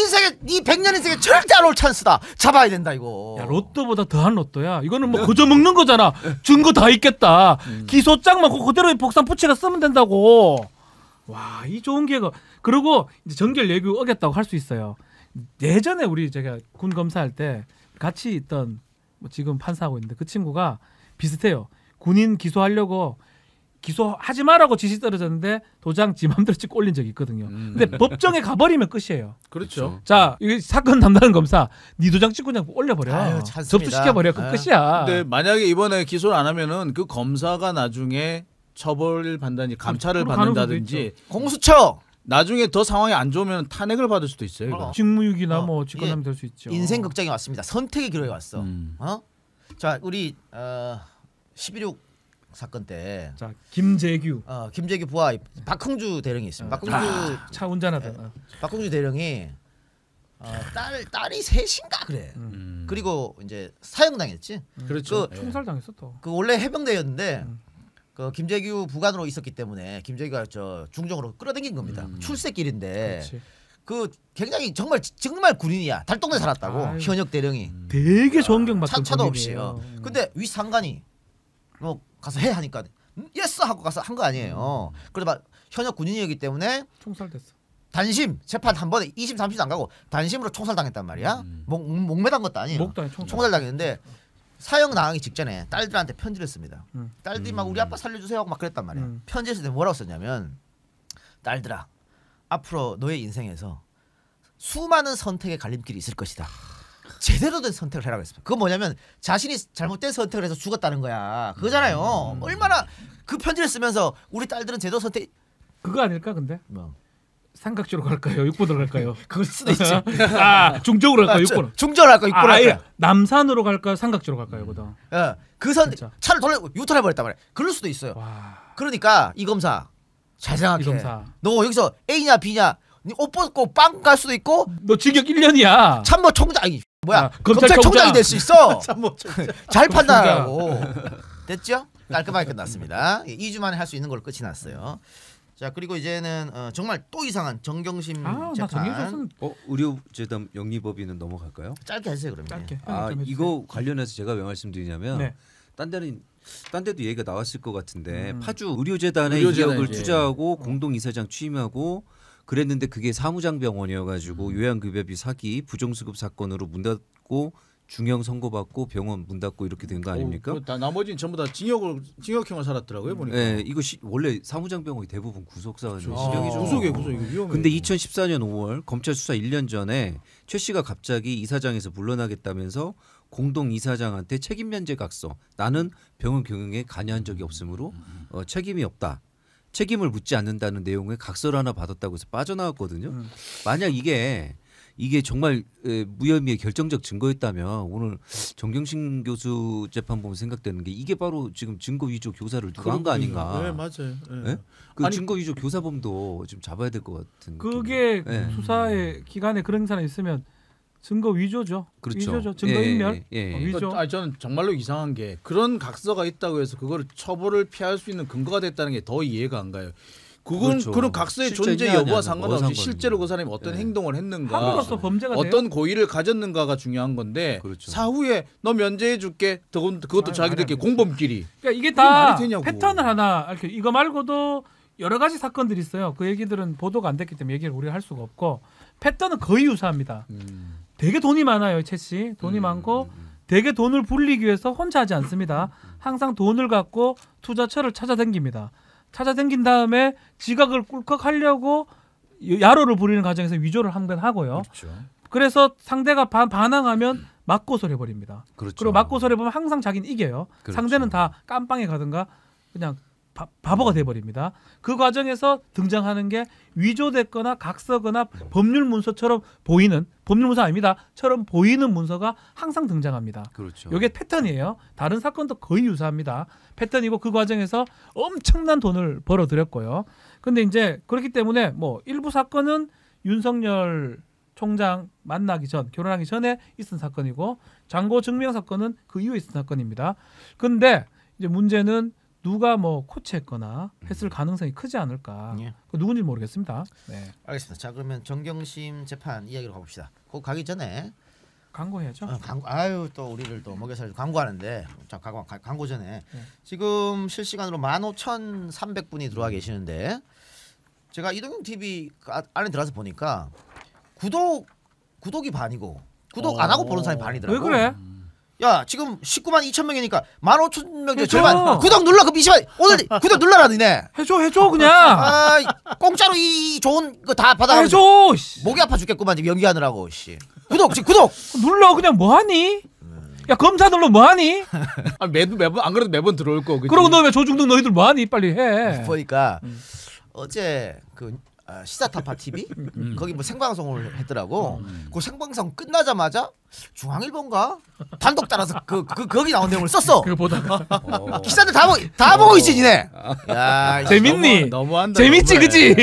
100년 인생에 절대 안 올 찬스다. 잡아야 된다 이거. 야 로또보다 더한 로또야. 이거는 뭐 거저 먹는 거잖아. 증거 다 있겠다. 기소장만 그대로 복상 부채가 쓰면 된다고. 와, 이 좋은 기회가. 그리고 이제 정결 예규 어겼다고 할 수 있어요. 예전에 우리 제가 군 검사할 때 같이 있던 뭐 지금 판사하고 있는데 그 친구가 비슷해요. 군인 기소하려고 기소하지 마라고 지시 떨어졌는데 도장 지 맘대로 찍고 올린 적이 있거든요. 근데 법정에 가버리면 끝이에요. 그렇죠. 자, 이 사건 담당하는 검사 네 도장 찍고 그냥 올려버려. 아유, 찬스입니다. 접수시켜버려. 그 아. 끝이야. 근데 만약에 이번에 기소를 안 하면은 그 검사가 나중에 처벌 받는다든지 감찰을 그럴 가능성도 받는다든지 공수처 나중에 더 상황이 안 좋으면 탄핵을 받을 수도 있어요. 이거. 직무유기나 어, 뭐 직권남용 될 수 있죠. 인생 극장이 왔습니다. 선택의 기로에 왔어. 음. 자 우리 11.6 사건 때 자, 김재규 김재규 부하 박흥주 대령이 있습니다. 차 운전하던. 박흥주 대령이 딸이 셋인가 그래. 그리고 이제 사형당했지. 그렇죠. 그 예. 총살 당했어 또. 그 원래 해병대였는데 그 김재규 부관으로 있었기 때문에 김재규가 저 중정으로 끌어당긴 겁니다. 출세길인데 그렇지. 그 굉장히 정말 군인이야. 달동네 살았다고 아유. 현역 대령이 되게 존경받던 차도 군인이에요. 없이요. 근데 윗상관이 뭐 가서 해 하니까 예스 하고 가서 한 거 아니에요. 그래도 막 현역 군인이었기 때문에 총살 됐어. 단심 재판 한 번에 2심 3심도 안 가고 단심으로 총살 당했단 말이야. 목매단 것도 아니에요. 목도 아니 총살. 총살 당했는데 사형 당하기 직전에 딸들한테 편지를 씁니다. 딸들이 막 우리 아빠 살려주세요 하고 막 그랬단 말이야. 편지를 쓸 때 뭐라고 썼냐면 딸들아 앞으로 너의 인생에서 수많은 선택의 갈림길이 있을 것이다. 제대로 된 선택을 해라고 했습니다. 그건 뭐냐면 자신이 잘못된 선택을 해서 죽었다는 거야. 그거잖아요. 얼마나 그 편지를 쓰면서 우리 딸들은 제대로 선택 그거 아닐까 근데? 뭐 삼각지로 갈까요? 육보로 갈까요? 그럴 수도 있지. 중적으로 갈까요? 육보로. 중절 할까 육보로 아예 할까. 남산으로 갈까요? 삼각지로 갈까요? 그다. 그선 진짜. 차를 돌려 유턴해 버렸단 말이야. 그럴 수도 있어요. 와. 그러니까 이 검사 잘 생각해. 이 검사. 너 여기서 A냐 B냐 옷 벗고 빵 갈 수도 있고 너 징역 1년이야. 참모 총장 아니 뭐야 아, 검찰총장. 검찰총장이 될 수 있어. 참모 잘 판단하라고. 됐죠? 깔끔하게 끝났습니다. 2주 만에 할 수 있는 걸로 끝이 났어요. 자 그리고 이제는 정말 또 이상한 정경심 나 재판. 정경심 의료재단 영리법인은 넘어갈까요? 짧게 하세요 그러면. 짧게. 아 좀 해주세요. 이거 관련해서 제가 왜 말씀드리냐면 네. 딴 데도 얘기가 나왔을 것 같은데 파주 의료재단에 의료재단이지. 2억을 투자하고 공동 이사장 취임하고 그랬는데 그게 사무장병원이어가지고 요양급여비 사기 부정수급 사건으로 문 닫고 중형 선고받고 병원 문 닫고 이렇게 된 거 아닙니까? 나머지는 전부 다 징역형을 살았더라고요 보니까. 네, 이거 원래 사무장병원이 대부분 구속사건이 실형이죠. 구속이에요, 구속. 이거 위험해. 근데 2014년 5월 검찰 수사 1년 전에 최 씨가 갑자기 이사장에서 물러나겠다면서 공동 이사장한테 책임 면제 각서. 나는 병원 경영에 관여한 적이 없으므로 책임이 없다. 책임을 묻지 않는다는 내용의 각서를 하나 받았다고 해서 빠져나왔거든요. 만약 이게 이게 정말 무혐의의 결정적 증거였다면 오늘 정경심 교수 재판 보면 생각되는 게 이게 바로 지금 증거 위조 교사를 누가 한 거 아닌가? 네, 맞아요. 네. 네? 그 아니, 증거 위조 교사범도 좀 잡아야 될 것 같은. 그게 네. 수사의 기간에 그런 사람이 있으면 증거 위조죠. 그렇죠. 위조죠. 증거 인멸. 위조. 아니, 저는 정말로 이상한 게 그런 각서가 있다고 해서 그거를 처벌을 피할 수 있는 근거가 됐다는 게 더 이해가 안 가요. 그건 그렇죠. 그런 각서의 실제 존재 있냐, 여부와 아니냐, 상관없이 뭐가 실제로 그 사람이 어떤 네. 행동을 했는가, 함으로써 범죄가 돼요. 어떤 고의를 가졌는가가 중요한 건데 그렇죠. 사후에 너 면제해줄게 그것도 아니, 자기들끼리 말이 안 공범끼리 그러니까 이게 이게 다 말이 되냐고. 패턴을 하나 이렇게 이거 말고도 여러 가지 사건들이 있어요. 그 얘기들은 보도가 안 됐기 때문에 얘기를 우리가 할 수가 없고 패턴은 거의 유사합니다. 되게 돈이 많아요, 채 씨. 돈이 많고 되게 돈을 불리기 위해서 혼자 하지 않습니다. 항상 돈을 갖고 투자처를 찾아다닙니다. 찾아다닌 다음에 지각을 꿀꺽하려고 야로를 부리는 과정에서 위조를 한 건 하고요. 그렇죠. 그래서 상대가 반항하면 맞고소를 해버립니다. 그렇죠. 그리고 맞고소를 해보면 항상 자기는 이겨요. 그렇죠. 상대는 다 깜빵에 가든가 그냥 바보가 돼버립니다. 그 과정에서 등장하는 게 위조됐거나 각서거나 법률 문서처럼 보이는 법률 문서 아닙니다. 처럼 보이는 문서가 항상 등장합니다. 그렇죠. 이게 패턴이에요. 다른 사건도 거의 유사합니다. 패턴이고 그 과정에서 엄청난 돈을 벌어들였고요. 근데 이제 그렇기 때문에 뭐 일부 사건은 윤석열 총장 만나기 전, 결혼하기 전에 있은 사건이고 장고 증명 사건은 그 이후에 있은 사건입니다. 근데 이제 문제는 누가 뭐 코치했거나 했을 가능성이 크지 않을까. 예. 그 누군지 모르겠습니다. 네. 알겠습니다. 자 그러면 정경심 재판 이야기로 가봅시다. 그 가기 전에 광고해야죠. 광고 아유 또 우리를 또 먹여 살려 광고하는데 자 광고 전에 지금 실시간으로 15,300분이 들어와 계시는데 제가 이동형 TV 안에 들어가서 보니까 구독이 반이고 구독 안 하고 보는 사람이 반이더라고. 왜 그래? 야 지금 19만 2천 명이니까 15,000명 중에 해줘. 절반 구독 눌러 그럼 20만 오늘 구독 눌러라 니네. 해줘 그냥. 아 공짜로 이 좋은 거 다 받아. 해줘. 씨. 목이 아파 죽겠구만 지금 연기하느라고 씨. 구독 눌러 그냥 뭐하니? 야 검사 눌러 뭐하니? 아, 매번 안 그래도 매번 들어올 거. 그치? 그러고 너 왜 조중동 너희들 뭐하니? 빨리 해. 보니까 어제 그 시사타파 TV 거기 뭐 생방송을 했더라고. 그 생방송 끝나자마자 중앙일보인가 단독 따라서 거기 나온 내용을 썼어. 그거 보다가 기사들 다 보고 있지 니네. 야 재밌니? 너무한다. 재밌지 너무해. 그지?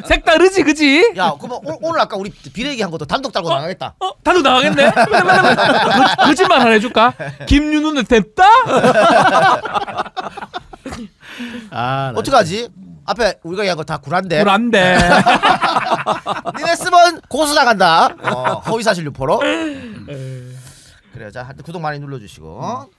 색다르지 그지? 야 그러면 오늘 아까 우리 비례 얘기한 것도 단독 달고 나가겠다. 단독 나가겠네? 거짓말 하나 해줄까? 김윤우는 됐다? 아, 어떡하지? 앞에 우리가 얘기한 거 다 구란데. 불안돼. 니네 쓰면 고소 나간다. 허위사실 유포로. 그래 자 구독 많이 눌러주시고.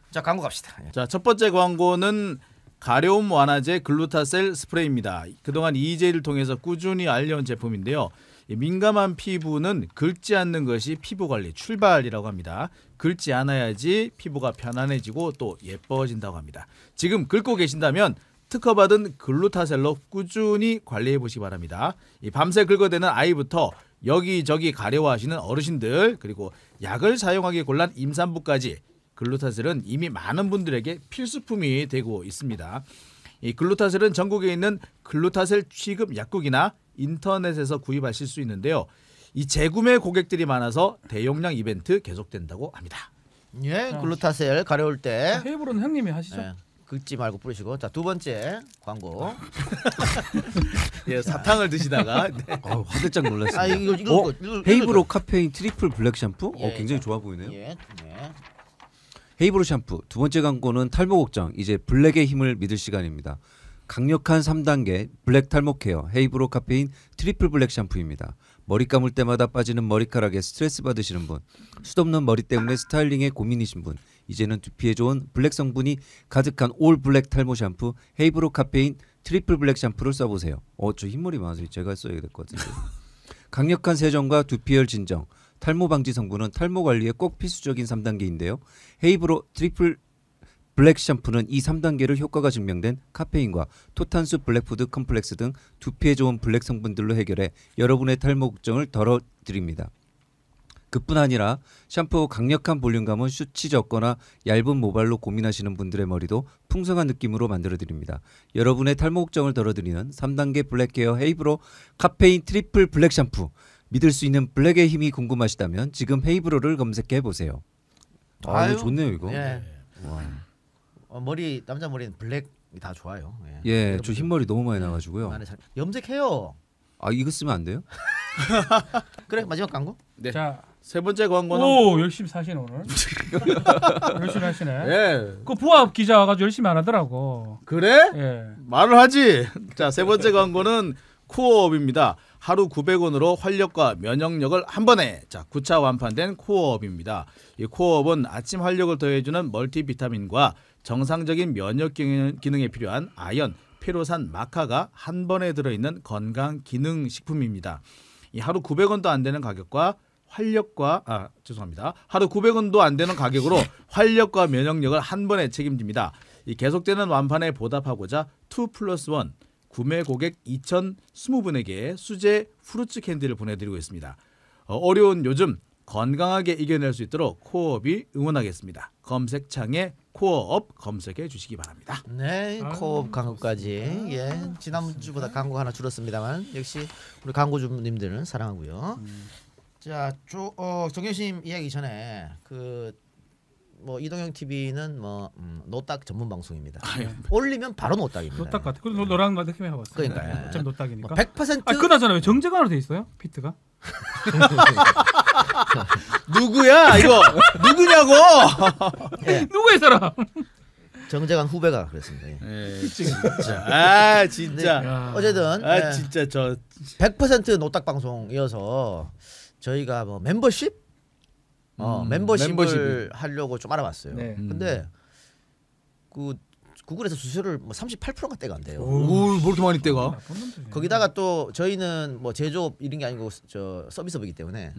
자 광고 갑시다. 자, 첫 번째 광고는 가려움 완화제 글루타셀 스프레이입니다. 그동안 EJ를 통해서 꾸준히 알려온 제품인데요. 민감한 피부는 긁지 않는 것이 피부 관리 출발이라고 합니다. 긁지 않아야지 피부가 편안해지고 또 예뻐진다고 합니다. 지금 긁고 계신다면 특허받은 글루타셀로 꾸준히 관리해 보시기 바랍니다. 이 밤새 긁어대는 아이부터 여기저기 가려워하시는 어르신들 그리고 약을 사용하기 곤란 임산부까지 글루타셀은 이미 많은 분들에게 필수품이 되고 있습니다. 이 글루타셀은 전국에 있는 글루타셀 취급 약국이나 인터넷에서 구입하실 수 있는데요. 이 재구매 고객들이 많아서 대용량 이벤트 계속된다고 합니다. 예, 글루타셀 가려울 때 테이블은 형님이 하시죠. 예, 긁지 말고 뿌리시고. 자 두 번째 광고. 예, 사탕을 드시다가 네. 화들짝 놀랐어요. 아 이거 헤이브로 카페인 트리플 블랙 샴푸? 예, 굉장히 좋아 보이네요. 예. 헤이브로 샴푸 두 번째 광고는 탈모 걱정 이제 블랙의 힘을 믿을 시간입니다. 강력한 3단계 블랙 탈모 케어 헤이브로 카페인 트리플 블랙 샴푸입니다. 머리 감을 때마다 빠지는 머리카락에 스트레스 받으시는 분, 숱없는 머리 때문에 스타일링에 고민이신 분, 이제는 두피에 좋은 블랙 성분이 가득한 올 블랙 탈모 샴푸 헤이브로 카페인 트리플 블랙 샴푸를 써보세요. 저 흰머리 많아서 제가 써야 될 것 같은데. 강력한 세정과 두피열 진정, 탈모 방지 성분은 탈모 관리에 꼭 필수적인 3단계인데요. 헤이브로 트리플 블랙 샴푸는 이 3단계를 효과가 증명된 카페인과 토탄수 블랙푸드 컴플렉스 등 두피에 좋은 블랙 성분들로 해결해 여러분의 탈모 걱정을 덜어드립니다. 그뿐 아니라 샴푸 강력한 볼륨감은 숱이 적거나 얇은 모발로 고민하시는 분들의 머리도 풍성한 느낌으로 만들어드립니다. 여러분의 탈모 걱정을 덜어드리는 3단계 블랙 케어 헤이브로 카페인 트리플 블랙 샴푸 믿을 수 있는 블랙의 힘이 궁금하시다면 지금 헤이브로를 검색해 보세요. 아, 아유, 이거 좋네요 이거. 예. 와. 머리 남자 머리는 블랙이 다 좋아요. 예. 예, 저 흰머리 너무 많이 나가지고요. 염색해요. 아 이거 쓰면 안 돼요? 그래 마지막 광고. 네. 자, 세 번째 광고는 오 열심히 사시네 오늘. 열심히 하시네. 예. 그 부합 기자 와가지고 열심히 안 하더라고. 그래? 예. 말을 하지. 자, 세 번째 광고는 코어업입니다. 하루 900원으로 활력과 면역력을 한 번에. 자, 9차 완판된 코어업입니다. 이 코어업은 아침 활력을 더해주는 멀티비타민과 정상적인 면역 기능에 필요한 아연, 페로산, 마카가 한 번에 들어있는 건강 기능 식품입니다. 이 하루 900원도 안 되는 가격과 하루 900원도 안 되는 가격으로 활력과 면역력을 한 번에 책임집니다. 이 계속되는 완판에 보답하고자 2+1 구매 고객 2,020분에게 수제 후르츠 캔디를 보내드리고 있습니다. 어려운 요즘 건강하게 이겨낼 수 있도록 코어업이 응원하겠습니다. 검색창에 코어업 검색해 주시기 바랍니다. 네, 코업 광고까지. 예, 지난주보다 광고 하나 줄었습니다만 역시 우리 광고주님들은 사랑하고요. 자, 정교심 이야기 전에 뭐 이동형 TV는 뭐 노딱 전문 방송입니다. 올리면 바로 노딱입니다. 노딱 같아. 그 노랑 느낌 해봤어. 그러니까 어쩜 노딱이니까. 뭐 100%. 아 그나저나 왜 정제관으로 돼 있어요? 피트가? 누구야 이거? 누구냐고? 예, 누구의 사람? 정재관 후배가 그랬습니다. 예. 예, 진짜. 아 진짜. 야. 어쨌든 아 진짜 저 100% 노딱 방송이어서 저희가 뭐 멤버십 멤버십을 멤버십이. 하려고 좀 알아봤어요. 네. 근데 그 구글에서 수수료를 뭐 38%가 떼가 안 돼요. 뭐 이렇게 많이 떼가? 거기다가 또 저희는 뭐 제조업 이런 게 아니고 저 서비스업이기 때문에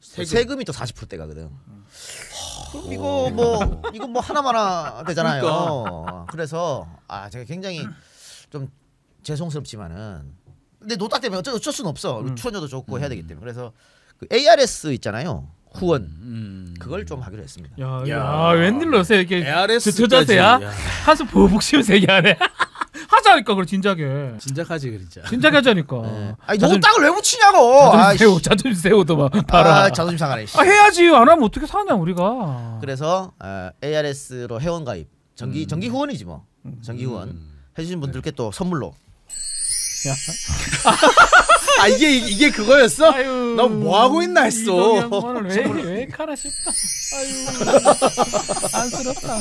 세금이 또 40% 떼가거든. 그럼 이거 뭐 하나마나 되잖아요. 그러니까. 그래서 제가 굉장히 좀 죄송스럽지만은 근데 노딱 때문에 어쩔 수는 없어. 출연료도 좋고 해야 되기 때문에 그래서 그 ARS 있잖아요. 후원 그걸 좀 하기로 했습니다. 야, 웬일로 요새 이렇게 ARS 저 자세야? 까지. 한숨 버벅 쉬면서 얘기하네. 하자니까 그걸 진작에. 진작하지 진짜. 진작에 하자니까. 네. 아니 노딱을 왜 붙이냐고. 자존심 세우도 막 봐라. 자존심 상하네. 해야지. 안 하면 어떻게 사냐 우리가. 그래서 ARS로 회원 가입 정기 후원이지 뭐. 정기 후원 해주신 분들께 또 선물로. 야. 이게 그거였어? 아유, 너 뭐 하고 있나 했어. 오늘 왜 가라 싶다. 아유, 안쓰럽다.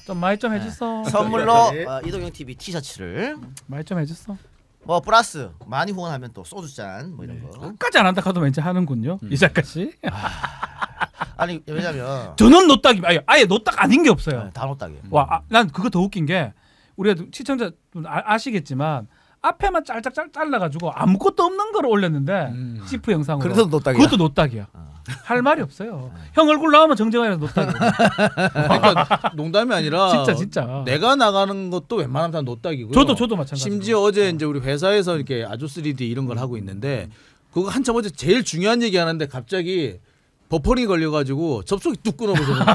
좀 많이 좀 해줬어. 선물로 네. 이동형 TV 티셔츠를 많이 좀 해줬어. 뭐 플러스 많이 후원하면 또 소주 잔 뭐 이런 거. 끝까지 안 한다 하도 왠지 하는군요. 이 작가씨. 아니 왜냐면 저는 노딱이 아예 노딱 아닌 게 없어요. 다 노딱이에요. 와, 난 그거 더 웃긴 게 우리가 시청자 아시겠지만 앞에만 짤짝 잘라가지고 아무것도 없는 걸 올렸는데 시프 영상으로. 그래서 노딱이야. 그것도 노딱이야. 할 말이 없어요. 형 얼굴 나오면 정정환이라서 노딱이야. 그러니까 농담이 아니라 진짜. 내가 나가는 것도 웬만하면 다 노딱이고요. 저도 마찬가지고. 심지어 어제 이제 우리 회사에서 이렇게 아조 3D 이런 걸 하고 있는데 그거 한참 어제 제일 중요한 얘기 하는데 갑자기 버퍼링이 걸려가지고 접속이 뚝 끊어버려서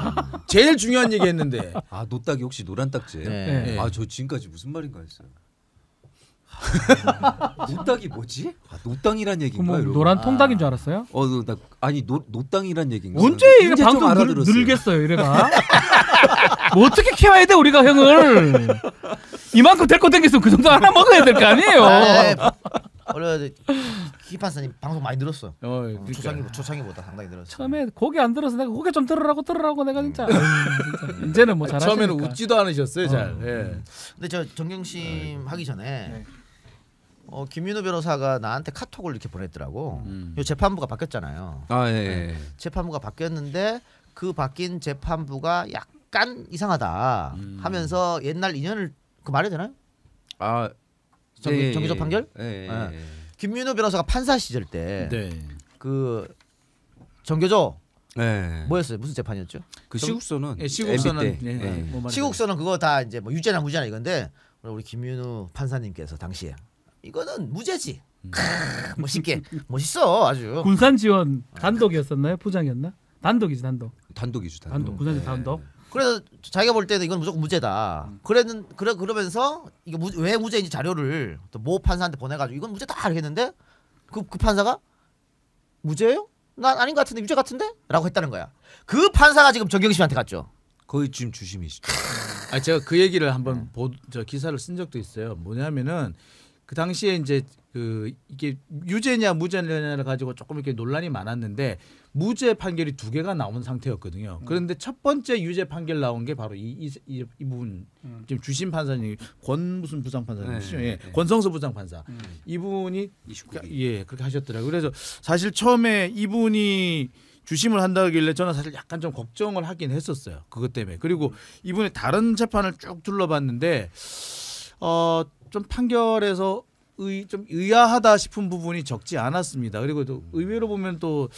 제일 중요한 얘기 했는데 노딱이 혹시 노란 딱지예요? 네. 저 지금까지 무슨 말인가 했어요. 노딱이 뭐지? 노땅이란 얘기인가? 뭐 이러고. 노란 통닭인 줄 알았어요? 노땅이란 얘기인가? 언제 이래 좀 방송 알아들었어요. 늘겠어요 이래가? 뭐 어떻게 키워야 돼 우리가 형을? 이만큼 데리고 댕겼으면 그 정도 하나 먹어야 될 거 아니에요? 원래 기판사님 방송 많이 늘었어. 그러니까. 초창기보다 상당히 늘었어. 처음에 고개 안 들어서 내가 고개 좀 들으라고 내가 진짜. 진짜. 이제는 뭐 잘하시니까. 처음에는 웃지도 않으셨어요 잘. 예. 근데 저 정경심 하기 전에 네. 김윤호 변호사가 나한테 카톡을 이렇게 보냈더라고. 요 재판부가 바뀌었잖아요. 예. 재판부가 바뀌었는데 그 바뀐 재판부가 약간 이상하다 하면서 옛날 인연을 그 말해야 되나요? 정기적 판결? 김윤호 변호사가 판사 시절 때 그 정교조 뭐였어요? 무슨 재판이었죠? 그 시국서는 시국서는 MB 때. 시국서는 그거 다 이제 뭐 유죄나 무죄나 이건데 우리 김윤호 판사님께서 당시에 이거는 무죄지. 멋있게 멋있어 아주. 군산 지원 단독이었었나요? 부장이었나? 단독이지 단독. 단독이죠. 단독. 군산 단독. 그래서 자기가 볼 때는 이건 무조건 무죄다. 그러면서 이게 왜 무죄인지 자료를 또 모 판사한테 보내가지고 이건 무죄다 이렇게 했는데 그 판사가 무죄예요? 난 아닌 것 같은데 유죄 같은데? 라고 했다는 거야. 그 판사가 지금 정경심한테 갔죠. 거의 지금 주심이시죠. 아 제가 그 얘기를 한번 저 기사를 쓴 적도 있어요. 뭐냐면은 그 당시에 이제 그 이게 유죄냐 무죄냐를 가지고 조금 이렇게 논란이 많았는데 무죄 판결이 2개가 나온 상태였거든요. 그런데 첫 번째 유죄 판결 나온 게 바로 이 부분 지금 주심 판사님 권 무슨 부장 판사님이시죠? 네, 예. 네. 권성수 부장 판사. 이분이 29기. 예 그렇게 하셨더라고요. 그래서 사실 처음에 이분이 주심을 한다길래 저는 사실 약간 좀 걱정을 하긴 했었어요. 그것 때문에. 그리고 이분의 다른 재판을 쭉 둘러봤는데 좀 판결에서 좀 의아하다 싶은 부분이 적지 않았습니다. 그리고 또 의외로 보면 또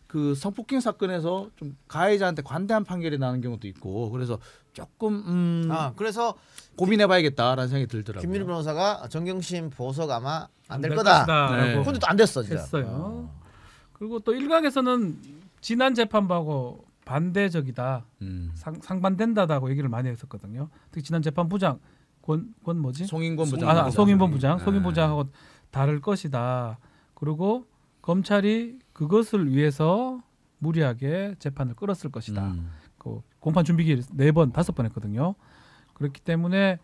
그 성폭행 사건에서 좀 가해자한테 관대한 판결이 나는 경우도 있고 그래서 조금 그래서 고민해봐야겠다라는 생각이 들더라고요. 김민우 변호사가 정경심 보석 아마 안 될 될 거다. 것이다라고 근데 또 안 됐어 진짜. 했어요. 그리고 또 일각에서는 지난 재판부하고 반대적이다, 상반된다라고 얘기를 많이 했었거든요. 특히 지난 재판부장 권 뭐지? 송인권 부장. 송인권 부장, 송인 부장하고 다를 것이다. 그리고 검찰이 그것을 위해서 무리하게 재판을 끌었을 것이다. 그 공판 준비기일 4번, 5번 했거든요. 그렇기 때문에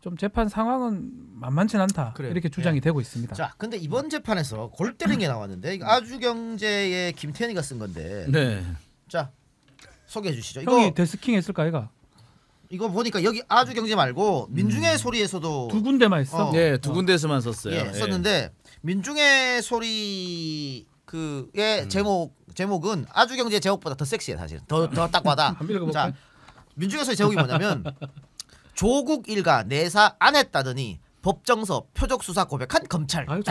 좀 재판 상황은 만만치 않다. 그래요. 이렇게 주장이 되고 있습니다. 자, 근데 이번 재판에서 골 때리는 게 나왔는데 이거 아주경제의 김태현이가 쓴 건데. 네. 자, 소개해 주시죠. 형이 데스킹 했을까 이가? 이거 보니까 여기 아주경제 말고 민중의 소리에서도 2군데만 했어. 네, 2군데에서만 썼어요. 예, 썼는데 민중의 소리 그의 제목은 아주경제 제목보다 더 섹시해 사실. 더 딱 받아. 한번 읽어볼까요? 자, 민중의 소리 제목이 뭐냐면 조국 일가 내사 안 했다더니 법정서 표적 수사 고백한 검찰. 아유,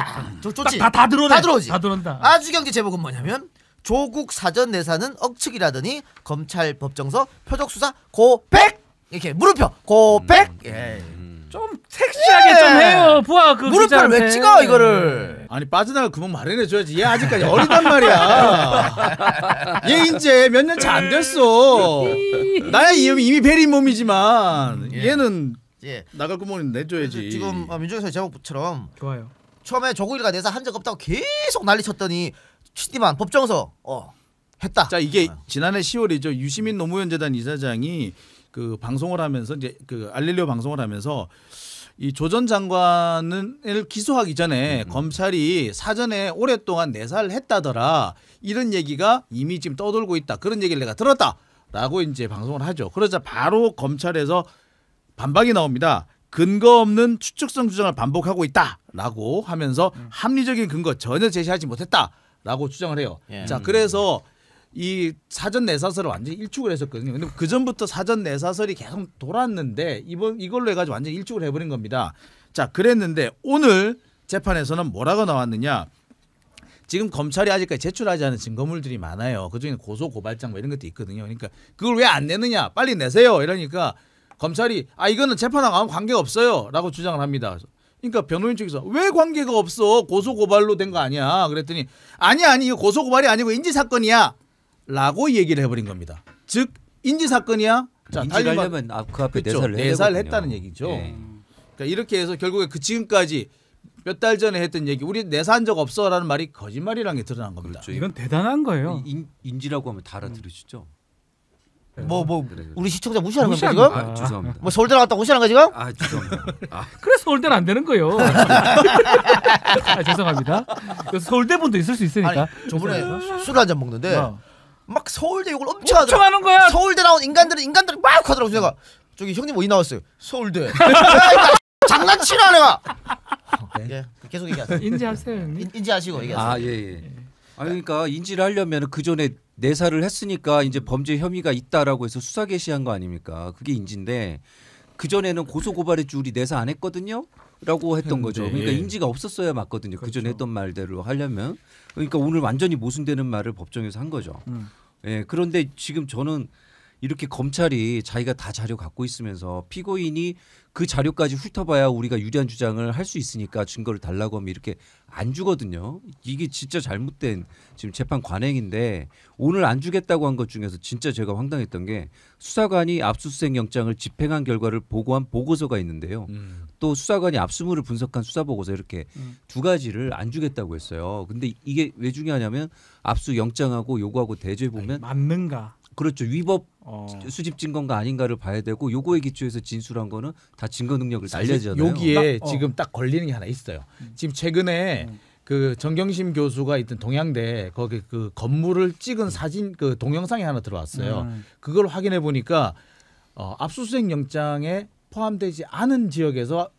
좋지. 다 들어오네. 다 들어오지. 다 들어온다. 아주경제 제목은 뭐냐면 조국 사전 내사는 억측이라더니 검찰 법정서 표적 수사 고백. 이렇게 물음표 고백. 예. 좀 섹시하게 좀 해요. 부하 그 물음표를 기자한테. 왜 찍어 이거를? 아니 빠져나갈 구멍 마련해줘야지. 얘 아직까지 어리단 말이야. 얘 이제 몇 년 차 안 됐어. 나야 이미 베린 몸이지만 얘는 예. 나갈 구멍을 내줘야지. 지금 민중에서 제목처럼 좋아요. 처음에 조국 일가 내사 한 적 없다고 계속 난리쳤더니 치디만 법정서 했다. 자 이게 지난해 10월이죠. 유시민 노무현 재단 이사장이 그 방송을 하면서 이제 그 알릴리오 방송을 하면서 이 조 전 장관을 기소하기 전에 검찰이 사전에 오랫동안 내사를 했다더라 이런 얘기가 이미 지금 떠돌고 있다 그런 얘기를 내가 들었다라고 이제 방송을 하죠. 그러자 바로 검찰에서 반박이 나옵니다. 근거 없는 추측성 주장을 반복하고 있다라고 하면서 합리적인 근거 전혀 제시하지 못했다라고 주장을 해요. 예. 자 그래서 이 사전 내사설을 완전히 일축을 했었거든요. 근데 그 전부터 사전 내사설이 계속 돌았는데 이걸로 해가지고 완전히 일축을 해버린 겁니다. 자, 그랬는데 오늘 재판에서는 뭐라고 나왔느냐? 지금 검찰이 아직까지 제출하지 않은 증거물들이 많아요. 그중에 고소 고발장 뭐 이런 것도 있거든요. 그러니까 그걸 왜 안 내느냐? 빨리 내세요. 이러니까 검찰이 이거는 재판하고 아무 관계가 없어요라고 주장을 합니다. 그러니까 변호인 측에서 왜 관계가 없어? 고소 고발로 된 거 아니야? 그랬더니 아니 이거 고소 고발이 아니고 인지 사건이야. 라고 얘기를 해버린 겁니다. 즉 인지 사건이야. 자, 인지하려면 그 앞에 그렇죠. 내사를 내사를 해야 되거든요. 했다는 얘기죠. 예. 그러니까 이렇게 해서 결국에 그 지금까지 몇 달 전에 했던 얘기 우리 내사한 적 없어라는 말이 거짓말이라는 게 드러난 겁니다. 그렇죠. 이건 대단한 거예요. 인지라고 하면 다 알아들으시죠? 뭐 우리 시청자 무시하는 겁니까 무시하는 지금? 거야. 죄송합니다. 뭐 서울대 나갔다 무시하는 거 지금? 죄송합니다. 그래서 서울대는 안 되는 거예요. 죄송합니다. 서울대 분도 있을 수 있으니까. 저번에 술 한 잔 먹는데 막 서울대 욕을 엄청 엄청 하더라. 하는 거야. 서울대 나온 인간들이 막 하더라고. 내가 저기 형님 어디 나왔어요? 서울대. 장난치나 내가. 예, 계속 얘기하세요. 인지하세요, 형님. 인지하시고 얘기하세요. 예. 그러니까 인지를 하려면 그 전에 내사를 했으니까 이제 범죄 혐의가 있다라고 해서 수사 개시한 거 아닙니까? 그게 인지인데 그 전에는 고소 고발했지 우리 내사 안 했거든요.라고 했던 거죠. 그러니까 인지가 없었어야 맞거든요. 그 전에 했던 말대로 하려면. 그러니까 오늘 완전히 모순되는 말을 법정에서 한 거죠. 예. 그런데 지금 저는 이렇게 검찰이 자기가 다 자료 갖고 있으면서 피고인이 그 자료까지 훑어봐야 우리가 유리한 주장을 할 수 있으니까 증거를 달라고 하면 이렇게 안 주거든요. 이게 진짜 잘못된 지금 재판 관행인데 오늘 안 주겠다고 한 것 중에서 진짜 제가 황당했던 게 수사관이 압수수색 영장을 집행한 결과를 보고한 보고서가 있는데요. 또 수사관이 압수물을 분석한 수사보고서 이렇게 두 가지를 안 주겠다고 했어요. 근데 이게 왜 중요하냐면 압수 영장하고 요구하고 대조해 보면 맞는가? 그렇죠. 위법 수집 증거인가 아닌가를 봐야 되고 요거에 기초해서 진술한 거는 다 증거 능력을 날려야잖아요. 여기에 지금 딱 걸리는 게 하나 있어요. 지금 최근에 그 정경심 교수가 있던 동양대 거기 그 건물을 찍은 사진 그 동영상이 하나 들어왔어요. 그걸 확인해 보니까 압수수색 영장에 포함되지 않은 지역에서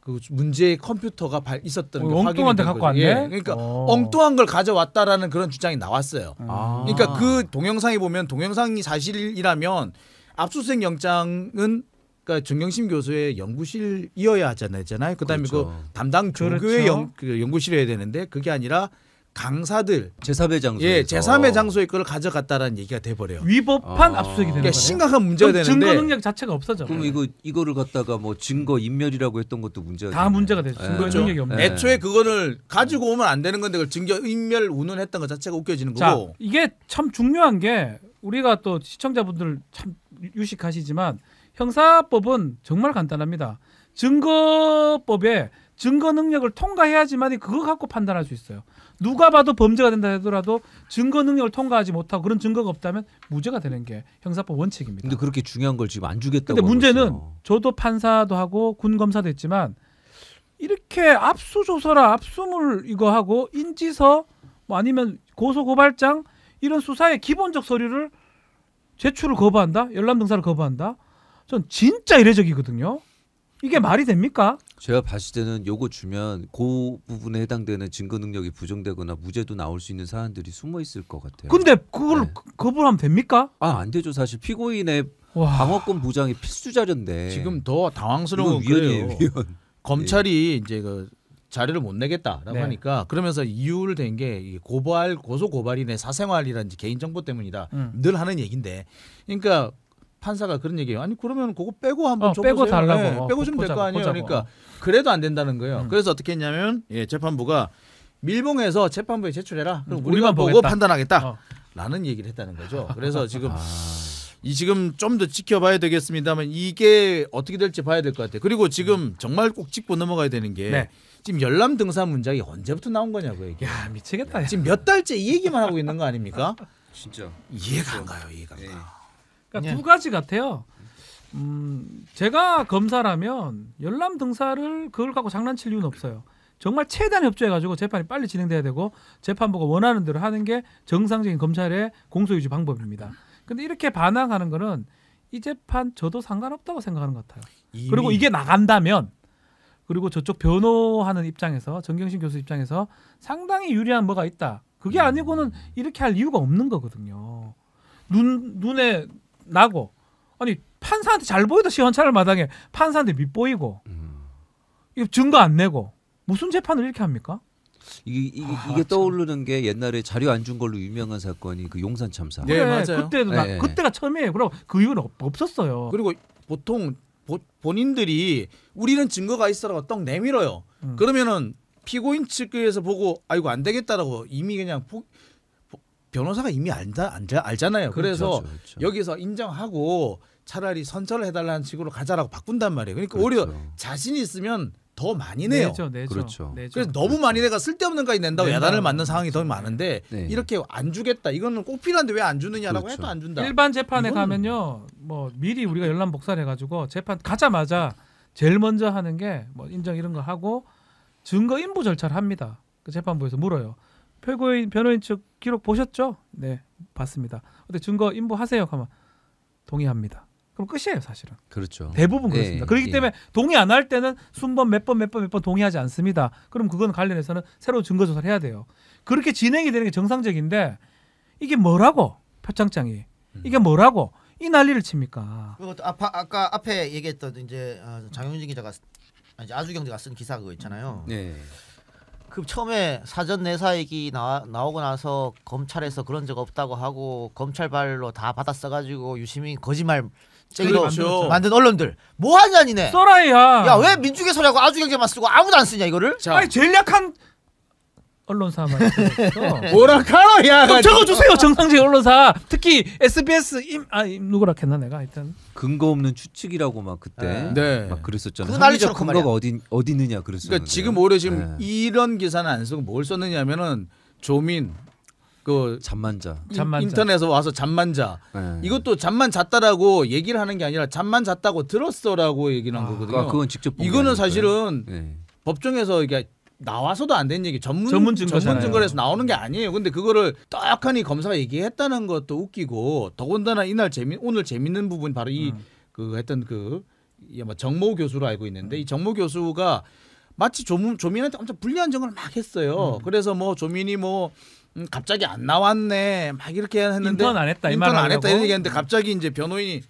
그 문제의 컴퓨터가 있었던 게 확인이 엉뚱한 데 된 갖고 거죠. 왔네. 예, 그러니까 엉뚱한 걸 가져왔다라는 그런 주장이 나왔어요. 그러니까 그 동영상에 보면 동영상이 사실이라면 압수수색 영장은 그러니까 정경심 교수의 연구실이어야 하잖아요. 그다음에 그렇죠. 그 담당 조교의 그 연구실이어야 되는데 그게 아니라 강사들 제3의 장소 예, 제3의 장소의 거를 가져갔다라는 얘기가 돼 버려요. 위법한 압수수색이 되는 그러니까 거예요. 심각한 문제가 되는데 증거 능력 자체가 없어져. 그럼 이거를 갖다가 뭐 증거 인멸이라고 했던 것도 문제가 다 되네. 문제가 되죠. 증거 그렇죠. 능력이 없네. 애초에 그거를 가지고 오면 안 되는 건데 그걸 증거 인멸 운운했던 것 자체가 웃겨지는 자, 거고. 이게 참 중요한 게 우리가 또 시청자분들 참 유식하시지만 형사법은 정말 간단합니다. 증거법에 증거 능력을 통과해야지만 그거 갖고 판단할 수 있어요. 누가 봐도 범죄가 된다 하더라도 증거 능력을 통과하지 못하고 그런 증거가 없다면 무죄가 되는 게 형사법 원칙입니다. 근데 그렇게 중요한 걸 지금 안 주겠다고. 근데 문제는 하고 저도 판사도 하고 군 검사도 했지만 이렇게 압수조서라 압수물 이거 하고 인지서 뭐 아니면 고소고발장 이런 수사의 기본적 서류를 제출을 거부한다? 열람 등사를 거부한다? 전 진짜 이례적이거든요. 이게 말이 됩니까? 제가 봤을 때는 요거 주면 그 부분에 해당되는 증거 능력이 부정되거나 무죄도 나올 수 있는 사안들이 숨어 있을 것 같아요. 근데 그걸 네. 거부하면 됩니까? 안 되죠. 사실 피고인의 와. 방어권 보장이 필수 자료인데. 지금 더 당황스러운 건 위헌이에요. 그래요. 위헌. 검찰이 이제 그 자료를 못 내겠다라고 네. 하니까 그러면서 이유를 댄 게 고소 고발인의 사생활이라든지 개인 정보 때문이다. 늘 하는 얘기인데. 그러니까 판사가 그런 얘기예요. 아니 그러면 그거 빼고 한번 줘보세요. 빼고 달라고. 네, 빼고 주면 될 거 아니에요. 보자고. 그러니까 그래도 안 된다는 거예요. 그래서 어떻게 했냐면 재판부가 밀봉해서 재판부에 제출해라. 그럼 우리만 보고 보겠다. 판단하겠다. 라는 얘기를 했다는 거죠. 그래서 지금 지금 좀 더 지켜봐야 되겠습니다만 이게 어떻게 될지 봐야 될 것 같아요. 그리고 지금 정말 꼭 짚고 넘어가야 되는 게 네. 지금 열람 등사 문장이 언제부터 나온 거냐고요. 이게. 야 미치겠다. 지금 몇 달째 이 얘기만 하고 있는 거 아닙니까? 진짜. 이해가 안 가요. 이해가 안 네. 가. 그러니까 두 가지 같아요. 제가 검사라면 열람 등사를 그걸 갖고 장난칠 이유는 없어요. 정말 최대한 협조해가지고 재판이 빨리 진행돼야 되고 재판부가 원하는 대로 하는 게 정상적인 검찰의 공소유지 방법입니다. 근데 이렇게 반항하는 거는 이 재판 저도 상관없다고 생각하는 것 같아요. 그리고 이게 나간다면 그리고 저쪽 변호하는 입장에서 정경심 교수 입장에서 상당히 유리한 뭐가 있다. 그게 아니고는 이렇게 할 이유가 없는 거거든요. 눈에 나고 아니 판사한테 잘 보이다 시원찮을 마당에 판사한테 밉보이고 이거 증거 안 내고 무슨 재판을 이렇게 합니까? 이게 떠오르는 게 옛날에 자료 안 준 걸로 유명한 사건이 그 용산 참사. 네, 맞아요. 그때도 네. 그때가 처음이에요. 그럼 그 이유는 없었어요. 그리고 보통 본인들이 우리는 증거가 있어라고 떡 내밀어요. 그러면은 피고인 측에서 보고 아이고 안 되겠다라고 이미 그냥 변호사가 이미 알잖아요. 그래서 그렇죠. 여기서 인정하고 차라리 선처를 해달라는 식으로 가자라고 바꾼단 말이에요. 그러니까 그렇죠. 오히려 자신이 있으면 더 많이 내요. 내죠. 그렇죠. 내죠. 그래서 너무 많이 내가 쓸데없는 까지 낸다고 낸다고. 야단을 맞는 상황이 더 많은데 네. 이렇게 안 주겠다. 이거는 꼭 필요한데 왜 안 주느냐라고 그렇죠. 해도 안 준다. 일반 재판에 이거는- 가면요, 뭐 미리 우리가 열람 복사를 해가지고 재판 가자마자 제일 먼저 하는 게 뭐 인정 이런 거 하고 증거 인부 절차를 합니다. 그 재판부에서 물어요. 변호인 측 기록 보셨죠? 네, 봤습니다. 근데 증거 인부하세요. 하면 동의합니다. 그럼 끝이에요, 사실은. 그렇죠. 대부분 예, 그렇습니다. 그렇기 예. 때문에 동의 안 할 때는 순번 몇 번 동의하지 않습니다. 그럼 그건 관련해서는 새로운 증거 조사를 해야 돼요. 그렇게 진행이 되는 게 정상적인데 이게 뭐라고 표창장이 이게 뭐라고 이 난리를 칩니까? 그리고 또 아까 앞에 얘기했던 이제 장용진 기자가 아주 경제가 쓴 기사 그거 있잖아요. 네. 그 처음에 사전 내사익이 나오고 나서 검찰에서 그런 적 없다고 하고 검찰발로 다 받아 써가지고 유시민 거짓말 쟁이로 그렇죠. 만든 언론들 뭐 하냐 니네. 써라야. 야 왜 민주계 소리하고 아주경제만 쓰고 아무도 안 쓰냐 이거를? 자, 아니 제일 약한 언론사만 있어. 오락하노 야. 좀 적어주세요 정상직 언론사. 특히 SBS 누구라 했나 내가 하여튼. 근거 없는 추측이라고 막 그때 네. 막 그랬었잖아요. 그 난리처럼 합리적 그 근거가 어디 있느냐 그랬었는데. 그러니까 지금 오히려 지금 이런 기사는 안 쓰고 뭘 썼느냐면은 조민 그 잠만자. 인터넷에서 와서 잠만 자. 네. 이것도 잠만 잤다라고 얘기를 하는 게 아니라 잠만 잤다고 들었어라고 얘기를 한 거거든요. 그러니까 그건 직접 본 게 이거는 아니니까요. 사실은 네. 법정에서 이게 나와서도 안 된 얘기 전문 증거잖아요. 증거에서 나오는 게 아니에요. 근데 그거를 떡하니 검사가 얘기했다는 것도 웃기고 더군다나 이날 오늘 재밌는 부분 바로 이 그 했던 그 아마 정모 교수로 알고 있는데 이 정모 교수가 마치 조민한테 엄청 불리한 증언을 막 했어요. 그래서 뭐 조민이 뭐 갑자기 안 나왔네 막 이렇게 했는데 인턴 안 했다 이 인턴 말을 안 했다 이런 하려고? 얘기했는데 갑자기 이제 변호인이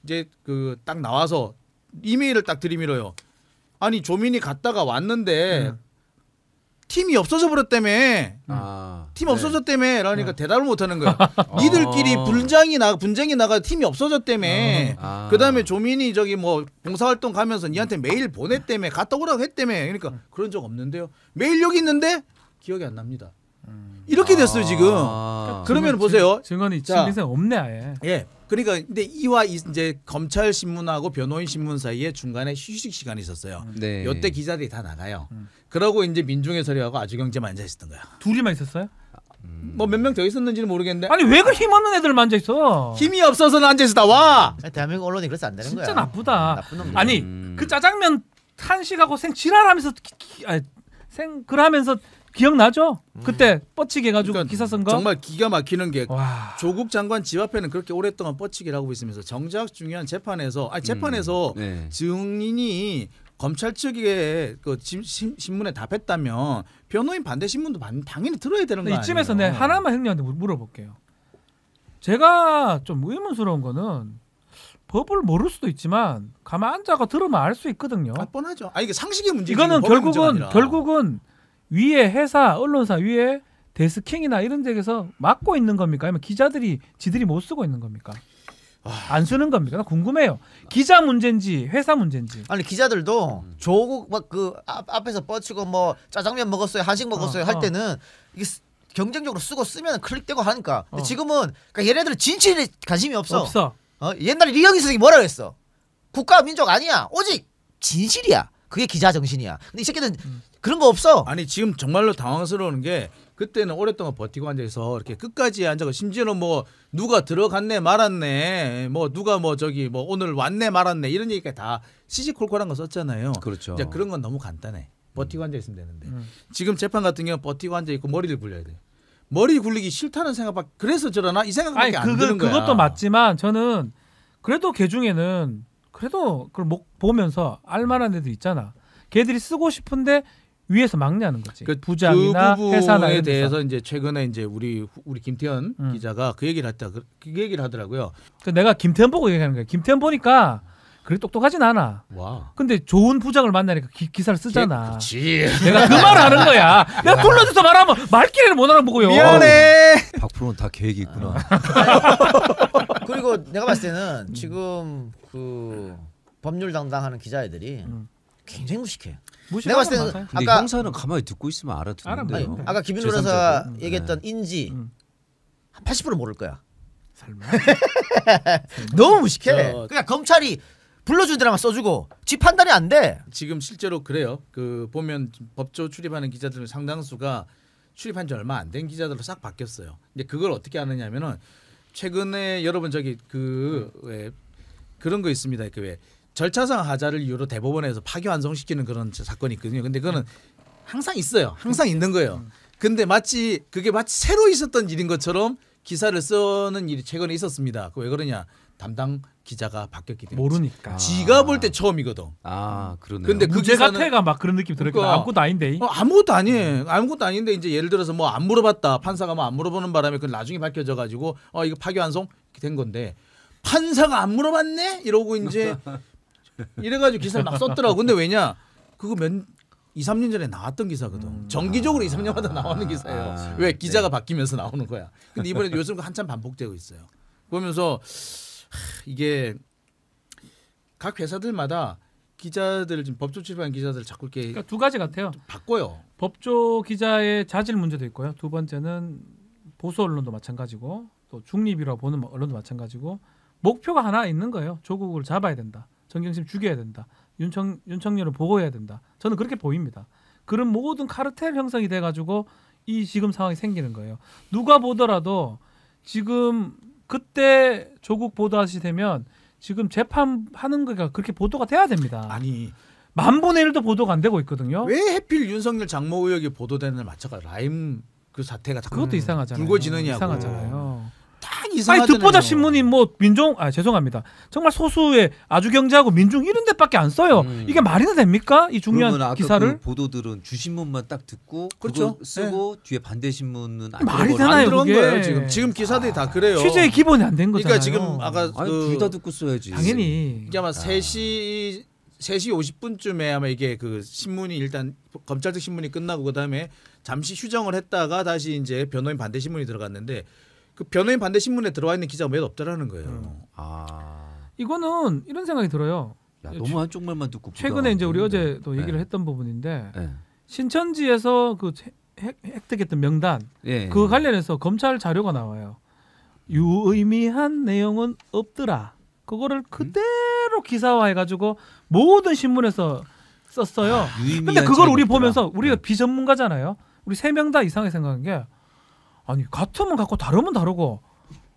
이제 그 딱 나와서 이메일을 딱 들이밀어요. 아니 조민이 갔다가 왔는데 팀이 없어져 버렸다며. 팀 없어졌다며. 그러니까 대답을 못 하는 거야. 니들끼리 분쟁이 나가 팀이 없어졌다며. 그다음에 조민이 저기 뭐 봉사활동 가면서 니한테 메일 보냈다며. 갔다 오라고 했다며. 그러니까 그런 적 없는데요. 메일 여기 있는데 기억이 안 납니다. 이렇게 됐어요 지금. 그러면 보세요. 증언이 자. 진리생 없네 아예. 예. 그러니까 근데 이제 검찰 신문하고 변호인 신문 사이에 중간에 휴식 시간이 있었어요. 네. 요때 기자들이 다 나가요. 그러고 이제 민중의 소리하고 아주경제만 앉아 있었던 거야. 둘이만 있었어요? 뭐 몇 명 더 있었는지는 모르겠는데 아니 왜 그 힘없는 애들만 앉아 있어? 힘이 없어서는 앉아 있어 와. 대한민국 언론이 그래서 안 되는 진짜 거야. 나쁘다. 나쁜 놈들. 아니 그 짜장면 한식하고 생 지랄하면서 그러면서 기억나죠? 그때 뻗치게 해가지고 그러니까 기사 쓴 거. 정말 기가 막히는 게 와. 조국 장관 집 앞에는 그렇게 오랫동안 뻗치기를 하고 있으면서 정작 중요한 재판에서 네. 증인이 검찰 측의 그 신문에 답했다면 변호인 반대 신문도 당연히 들어야 되는 거 아니에요? 이쯤에서 내가 하나만 형님한테 물어볼게요. 제가 좀 의문스러운 거는 법을 모를 수도 있지만 가만 앉아가 들으면 알 수 있거든요. 뻔하죠. 이게 상식의 문제지. 이거는 결국은 위에 회사 언론사 위에 데스킹이나 이런 데에서 막고 있는 겁니까? 아니면 기자들이 지들이 못 쓰고 있는 겁니까? 안 쓰는 겁니까? 나 궁금해요. 기자 문제인지 회사 문제인지. 아니 기자들도 조국 막 그 앞에서 뻗치고 뭐 짜장면 먹었어요, 한식 먹었어요 할 때는 이게 경쟁적으로 쓰면 클릭되고 하니까. 근데 지금은 그러니까 얘네들은 진실에 관심이 없어. 옛날에 리영희 선생이 뭐라 그랬어? 국가 민족 아니야. 오직 진실이야. 그게 기자 정신이야. 근데 이 새끼는 그런 거 없어. 아니 지금 정말로 당황스러운 게 그때는 오랫동안 버티고 앉아서 이렇게 끝까지 앉아서 심지어는 뭐 누가 들어갔네 말았네 뭐 누가 뭐 저기 뭐 오늘 왔네 말았네 이런 얘기가 다 시시콜콜한 거 썼잖아요. 그렇죠. 이제 그런 건 너무 간단해. 버티고 앉아 있으면 되는데 지금 재판 같은 경우 버티고 앉아 있고 머리를 굴려야 돼. 머리 굴리기 싫다는 생각밖에 그래서 저러나 이 생각밖에 안 드는 거야. 그것도 맞지만 저는 그래도 걔 중에는 그래도 그걸 보면서 알만한 애들 있잖아. 걔들이 쓰고 싶은데 위에서 막냐는 거지. 부장이나 그 회사나 부분에 이런 데서. 대해서 이제 최근에 이제 우리 김태현 기자가 그 얘기를 하더라고요. 내가 김태현 보고 얘기하는 거야. 김태현 보니까 그렇게 똑똑하진 않아. 와. 근데 좋은 부장을 만나니까 기사를 쓰잖아. 그렇지. 내가 그 말을 하는 거야. 내가 둘러줘서 말하면 말귀를 못 알아보고요. 미안해. 박프로는 다 계획이 있구나. 그리고 내가 봤을 때는 지금 그 법률 담당하는 기자애들이 굉장히 무식해. 내가 봤을 때는 맞아요. 근데 아까 형사는 가만히 듣고 있으면 알아듣는데요. 아까 김윤호 변호사가 얘기했던 인지 한 80% 모를 거야. 설마. 너무 무식해. 그러니까 검찰이 불러준 데만 써주고 지 판단이 안 돼. 지금 실제로 그래요. 그 보면 법조 출입하는 기자들 상당수가 출입한 지 얼마 안 된 기자들로 싹 바뀌었어요. 근데 그걸 어떻게 하느냐면은 최근에 여러분 저기 왜 그런 거 있습니다. 그 왜 절차상 하자를 이유로 대법원에서 파기환송시키는 그런 사건이 있거든요. 근데 그거는 항상 있어요. 항상 있는 거예요. 근데 그게 마치 새로 있었던 일인 것처럼 기사를 쓰는 일이 최근에 있었습니다. 왜 그러냐? 담당 기자가 바뀌었기 때문에. 모르니까. 지가 볼 때 처음이거든. 아 그러네요. 근데 그 무죄 기사는 같아가 막 그런 느낌 들었거든. 그러니까 아무것도 아닌데. 아무것도 아니에요. 아무것도 아닌데 이제 예를 들어서 뭐 안 물어봤다. 판사가 뭐 안 물어보는 바람에 그 나중에 밝혀져 가지고 이거 파기환송 이렇게 된 건데 판사가 안 물어봤네 이러고 이제 이래가지고 기사를 막 썼더라고. 근데 왜냐? 그거 2, 3년 전에 나왔던 기사거든. 정기적으로 2, 3년마다 나오는 기사예요. 왜 기자가 바뀌면서 나오는 거야. 근데 이번에 요즘 한참 반복되고 있어요. 보면서 이게 각 회사들마다 기자들 지금 법조 출입한 기자들 자꾸 이렇게 그러니까 두 가지 같아요. 바꿔요. 법조 기자의 자질 문제도 있고요. 두 번째는 보수 언론도 마찬가지고 또 중립이라고 보는 언론도 마찬가지고 목표가 하나 있는 거예요. 조국을 잡아야 된다. 정경심 죽여야 된다. 윤석열을 보호해야 된다. 저는 그렇게 보입니다. 그런 모든 카르텔 형성이 돼가지고 이 지금 상황이 생기는 거예요. 누가 보더라도 지금 그때 조국 보도하시 되면 지금 재판하는 거가 그렇게 보도가 돼야 됩니다. 아니 만분의 1도 보도가 안 되고 있거든요. 왜 하필 윤석열 장모 의혹이 보도되는 날 맞춰가 라임 그 사태가 자꾸 그것도 이상하잖아요. 불거지느냐고. 이상하잖아요. 딱 이상하잖아요. 아니 듣보잡 신문이 뭐 민중 죄송합니다. 정말 소수의 아주경제하고 민중 이런 데밖에 안 써요. 이게 말이나 됩니까? 이 중요한 그러면 아까 기사를 그 보도들은 주신문만 딱 듣고 그렇죠. 그거 쓰고 뒤에 반대 신문은 안 말이 들어버려. 되나요, 안 들어온 그게? 거예요. 지금 기사들이 다 그래요. 취재의 기본이 안 된 거잖아요. 그러니까 지금 아까 아니 둘 다 듣고 써야지. 당연히 이게 아마 3시 50분쯤에 아마 이게 그 신문이 일단 검찰 측 신문이 끝나고 그다음에 잠시 휴정을 했다가 다시 이제 변호인 반대 신문이 들어갔는데 그 변호인 반대 신문에 들어와 있는 기자가 몇 없더라는 거예요. 이거는 이런 생각이 들어요. 야, 너무 한쪽 말만 듣고 최근에 이제 우리 부담스러운데. 어제도 얘기를 했던 부분인데 네. 신천지에서 그 획득했던 명단 예. 그 관련해서 검찰 자료가 나와요. 유의미한 내용은 없더라. 그거를 그대로 기사화해가지고 모든 신문에서 썼어요. 근데 그걸 우리 보면서 우리가 비전문가잖아요. 우리 세 명 다 이상하게 생각한 게 아니 같으면 같고 다르면 다르고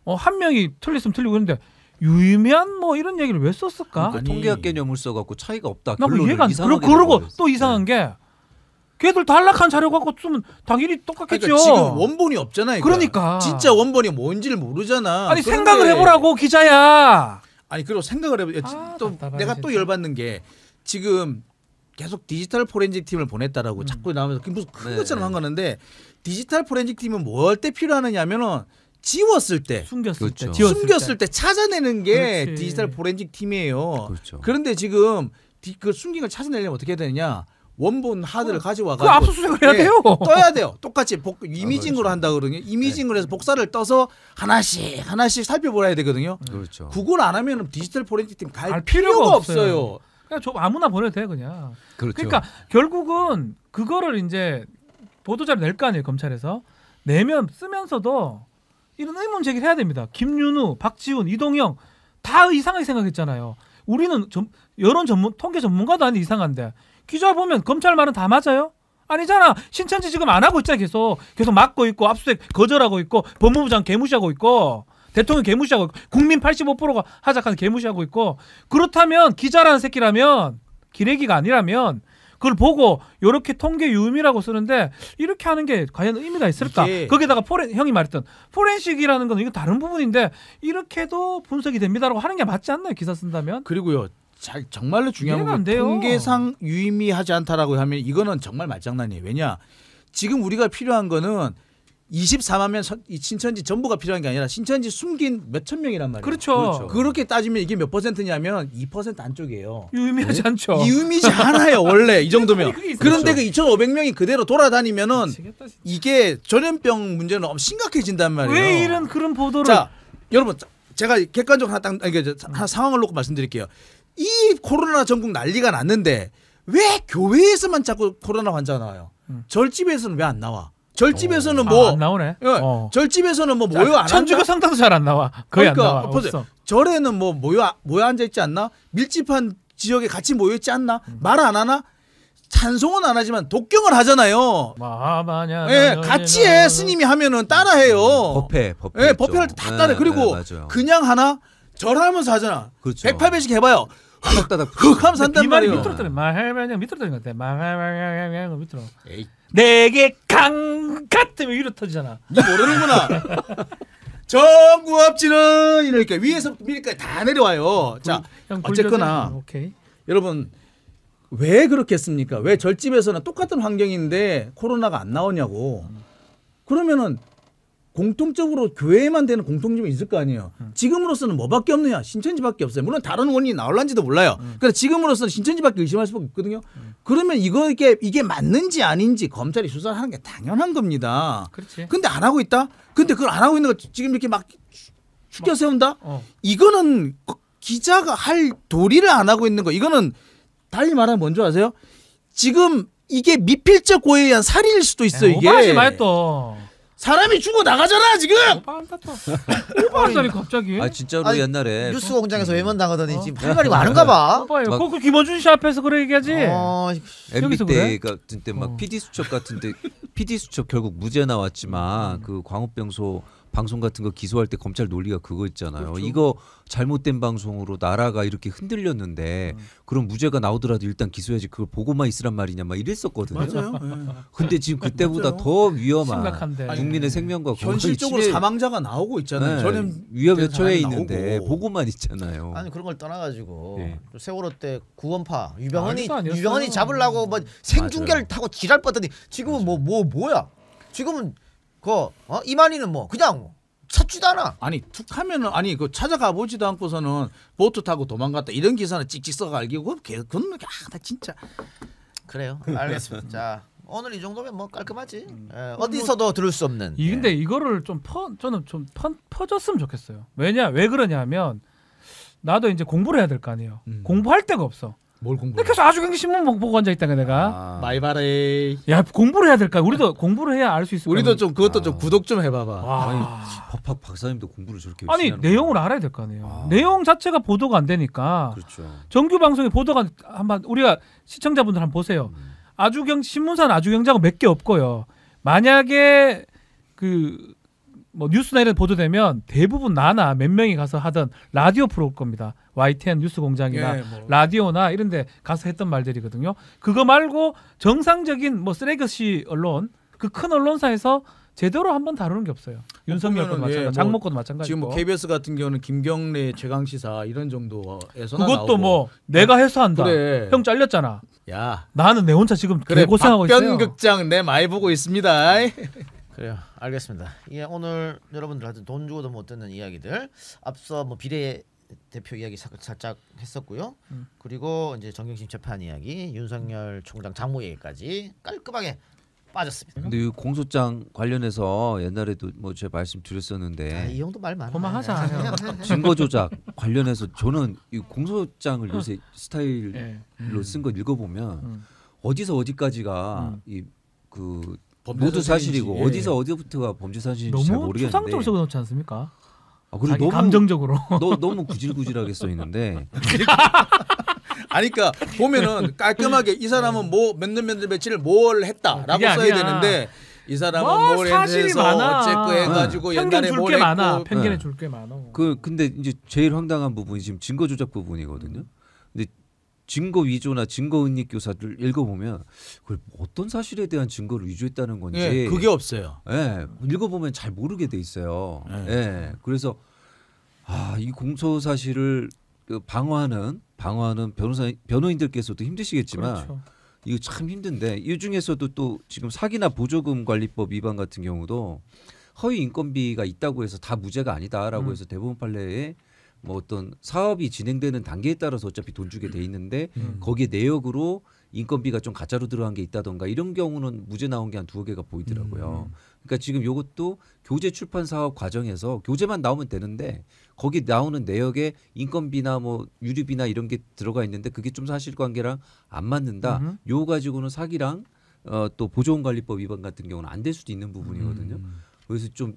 한 명이 틀렸으면 틀리고 그런데 유의미한 뭐 이런 얘기를 왜 썼을까? 그 통계학 개념을 써갖고 차이가 없다. 나 그 결론을 이해가 안 돼. 이상하게 그러고 내버렸어. 또 이상한 게 걔들 단락한 자료 갖고 쓰면 당연히 똑같겠죠. 그러니까 지금 원본이 없잖아요. 그러니까. 진짜 원본이 뭔지를 모르잖아. 아니 그런데 생각을 해보라고 기자야. 아니 그리고 생각을 해보. 또 답답하네, 내가 진짜. 또 열받는 게 지금 계속 디지털 포렌식 팀을 보냈다라고 자꾸 나오면서 그게 무슨 큰 네, 것처럼 네. 한 거는데 디지털 포렌식 팀은 뭘 때 필요하느냐면은 지웠을 때 숨겼을 그렇죠. 때, 지웠을 숨겼을 때 찾아내는 게 그렇지. 디지털 포렌식 팀이에요. 그렇죠. 그런데 지금 그 숨긴 걸 찾아내려면 어떻게 해야 되느냐? 원본 하드를 가져와 그 가지고 압수수색을 해야 돼요. 떠야 돼요. 똑같이 이미징으로 한다 그러거든요. 이미징을 해서 복사를 떠서 하나씩 살펴보아야 되거든요. 그렇죠. 그걸 안 하면 디지털 포렌식 팀 갈 갈 필요가 필요가 없어요. 그냥 저 아무나 보내도 돼 그냥. 그렇죠. 그러니까 결국은 그거를 이제 보도자료 낼 거 아니에요 검찰에서 내면 쓰면서도 이런 의문 제기를 해야 됩니다. 김윤우, 박지훈, 이동영 다 이상하게 생각했잖아요. 우리는 여론 전문 통계 전문가도 아닌데 이상한데 기자 보면 검찰 말은 다 맞아요? 아니잖아. 신천지 지금 안 하고 있잖아. 계속 막고 있고 압수수색 거절하고 있고 법무부장 개무시하고 있고 대통령 개무시하고 있고 국민 85%가 하작하는 개무시하고 있고 그렇다면 기자라는 새끼라면 기레기가 아니라면 그걸 보고 이렇게 통계 유음이라고 쓰는데 이렇게 하는 게 과연 의미가 있을까? 거기다가 형이 말했던 포렌식이라는 건 이거 다른 부분인데 이렇게도 분석이 됩니다라고 하는 게 맞지 않나요? 기사 쓴다면? 그리고요. 정말로 중요한 이해가 안 건 돼요. 통계상 유의미하지 않다라고 하면 이거는 정말 말장난이에요. 왜냐? 지금 우리가 필요한 거는 24만 명 신천지 전부가 필요한 게 아니라 신천지 숨긴 몇천 명이란 말이에요. 그렇죠. 그렇게 따지면 이게 몇 퍼센트냐면 2% 안쪽이에요. 유의미하지 않죠. 유의미지 않아요. 원래 이 정도면. 그게 있어요. 그런데 그 2,500명이 그대로 돌아다니면은 미치겠다, 진짜. 이게 전염병 문제는 너무 심각해진단 말이에요. 왜 이런 그런 보도를 자, 여러분 제가 객관적으로 하나 상황을 놓고 말씀드릴게요. 이 코로나 전국 난리가 났는데 왜 교회에서만 자꾸 코로나 환자가 나와요? 절집에서는 왜 안 나와? 절집에서는 뭐 안 나오네. 예, 절집에서는 뭐 모여 안 천주교 한다? 상당도 잘 안 나와. 거의 그러니까 안 나와. 보세요. 없어. 절에는 뭐 모여 앉아 있지 않나? 밀집한 지역에 같이 모여 있지 않나? 말 안 하나? 찬송은 안 하지만 독경을 하잖아요. 예, 같이 해. 스님이 하면은 따라해요. 법회 예, 법회할 때 다 따라. 그리고 그냥 하나 절하면서 하잖아. 그렇죠. 108배씩 해봐요. 따닥따닥 흑 하면서 한단 이 말이 말이에요. 밑으로 떨어. 말하면 밑으로 떨는 것 같아. 말하면 밑으로. 에이, 내게 강 같으면 위로 터지잖아. 니 모르는구나. 정구업지는 이렇게 위에서부터 밑까지 다 내려와요. 자, 형, 어쨌거나 오케이. 여러분 왜 그렇겠습니까? 왜 절집에서는 똑같은 환경인데 코로나가 안 나오냐고. 그러면은 공통적으로 교회에만 되는 공통점이 있을 거 아니에요. 지금으로서는 뭐밖에 없느냐? 신천지밖에 없어요. 물론 다른 원인이 나올란지도 몰라요. 그러나 지금으로서는 신천지밖에 의심할 수밖에 없거든요. 그러면 이게 맞는지 아닌지 검찰이 수사를 하는 게 당연한 겁니다. 그렇지. 근데 안 하고 있다? 근데 그걸 안 하고 있는 거 지금 이렇게 막 추겨 세운다? 어. 이거는 기자가 할 도리를 안 하고 있는 거. 이거는 달리 말하면 뭔지 아세요? 지금 이게 미필적 고의에 의한 살인일 수도 있어요. 이게 오버하지 마요 또. 사람이 죽어 나가잖아 지금. 오버한다 또. 오버한다니 갑자기. 아 진짜로 아니, 옛날에 뉴스 공장에서 외면 당하더니 지금 할 말이 많은가 봐. 오빠예요. 막- 그 김원준 씨 앞에서 그래 얘기하지. MB 여기서 때 그래? 같은 때 막 어. PD 수첩 같은데 PD 수첩 결국 무죄 나왔지만 그 광우병소 방송 같은 거 기소할 때 검찰 논리가 그거 있잖아요. 그렇죠. 이거 잘못된 방송으로 나라가 이렇게 흔들렸는데 그럼 무죄가 나오더라도 일단 기소해야지 그걸 보고만 있으란 말이냐 막 이랬었거든요. 맞아요. 근데 지금 그때보다 맞아요. 더 위험한 심각한데. 국민의 생명과 건강이 현실적으로 침해- 사망자가 나오고 있잖아요. 네, 저는 위험에 사람이 처해 나오고. 있는데 보고만 있잖아요. 아니 그런 걸 떠나가지고 예. 세월호 때 구원파 아무도 아니었어요. 유병헌이 잡으려고 뭐 생중계를 타고 지랄 뻗더니 지금은 뭐야? 지금은 이만희는 뭐 그냥 찾지도 않아. 아니 툭하면은 아니 그 찾아가 보지도 않고서는 보트 타고 도망갔다 이런 기사는 찍찍 써가 알기고 그건 나 진짜 그래요. 알겠습니다. 자 오늘 이 정도면 뭐 깔끔하지. 어디서도 들을 수 없는. 근데 이거를 저는 좀 퍼졌으면 좋겠어요. 왜 그러냐면 나도 이제 공부를 해야 될 거 아니에요. 공부할 데가 없어. 뭘 공부? 근데 계속 아주경기 신문 보고 앉아 있다가 내가 아, 마이바레. 야 공부를 해야 될까? 우리도 공부를 해야 알 수 있을 우리도 거야. 좀 그것도 좀 구독 좀 해봐봐. 와. 법학 박사님도 공부를 저렇게 아니 열심히 하는 내용을 거예요. 알아야 될 거 아니에요. 아. 내용 자체가 보도가 안 되니까 그렇죠. 정규 방송에 보도가 한번 우리가 시청자분들 한번 보세요. 아주경 신문사는 아주경자가 몇 개 없고요. 만약에 뭐 뉴스나 이런 보도되면 대부분 나나 몇 명이 가서 하던 라디오 프로일 겁니다. YTN 뉴스공장이나 예, 뭐. 라디오나 이런 데 가서 했던 말들이거든요. 그거 말고 정상적인 뭐 쓰레기시 언론 그 큰 언론사에서 제대로 한번 다루는 게 없어요. 윤석열 것도 보면은, 예, 마찬가지, 뭐 장모 것도 마찬가지고. 지금 뭐 KBS 같은 경우는 김경래 최강시사 이런 정도에서 그것도 뭐 내가 해소한다. 그래. 형 잘렸잖아. 야 나는 내 혼자 지금 그래 개고생하고 있어요. 박변극장 내 많이 보고 있습니다. 그래요. 알겠습니다. 오늘 여러분들한테 돈 주고도 못 듣는 이야기들 앞서 뭐 비례 대표 이야기 살짝 했었고요. 그리고 이제 정경심 재판 이야기, 윤석열 총장 장모 얘기까지 깔끔하게 빠졌습니다. 근데 이 공소장 관련해서 옛날에도 뭐 제가 말씀드렸었는데 이 형도 말 많아. 그만하자. 증거 조작 관련해서 저는 이 공소장을 요새 스타일로 예. 쓴 거 읽어보면 어디서 어디까지가 이 범죄 모두 사실인지. 사실이고 예. 어디서 어디부터가 범죄 사실인지 잘 너무 모르겠는데 추상적으로 적어놓지 않습니까? 그리고 자기 너무 감정적으로. 너무 구질구질하게 써 있는데 아니 그러니까 보면은 깔끔하게 이 사람은 뭐 몇 년 며칠을 뭘 했다라고 그게 써야 아니야. 되는데 이 사람은 뭐 뭘 사실이 해서 많아. 어쨌고 해가지고 편견 옛날에 줄 뭘 게 했고 많아. 편견에 네. 줄 게 많아. 근데 이제 제일 황당한 부분이 지금 증거 조작 부분이거든요. 근데 증거 위조나 증거 은닉 교사들 읽어보면 그걸 어떤 사실에 대한 증거를 위조했다는 건지 예, 그게 없어요. 예, 읽어보면 잘 모르게 돼 있어요. 네. 예, 그래서 이 공소 사실을 방어하는 변호인들께서도 힘드시겠지만 그렇죠. 이거 참 힘든데 이 중에서도 또 지금 사기나 보조금 관리법 위반 같은 경우도 허위 인건비가 있다고 해서 다 무죄가 아니다라고 해서 대법원 판례에 뭐 어떤 사업이 진행되는 단계에 따라서 어차피 돈 주게 돼 있는데 거기에 내역으로 인건비가 좀 가짜로 들어간 게 있다던가 이런 경우는 무죄 나온 게 한 2개가 보이더라고요. 그러니까 지금 요것도 교재 출판 사업 과정에서 교재만 나오면 되는데 거기 나오는 내역에 인건비나 뭐 유류비나 이런 게 들어가 있는데 그게 좀 사실관계랑 안 맞는다. 요 가지고는 사기랑 또 보조원관리법 위반 같은 경우는 안 될 수도 있는 부분이거든요. 그래서 좀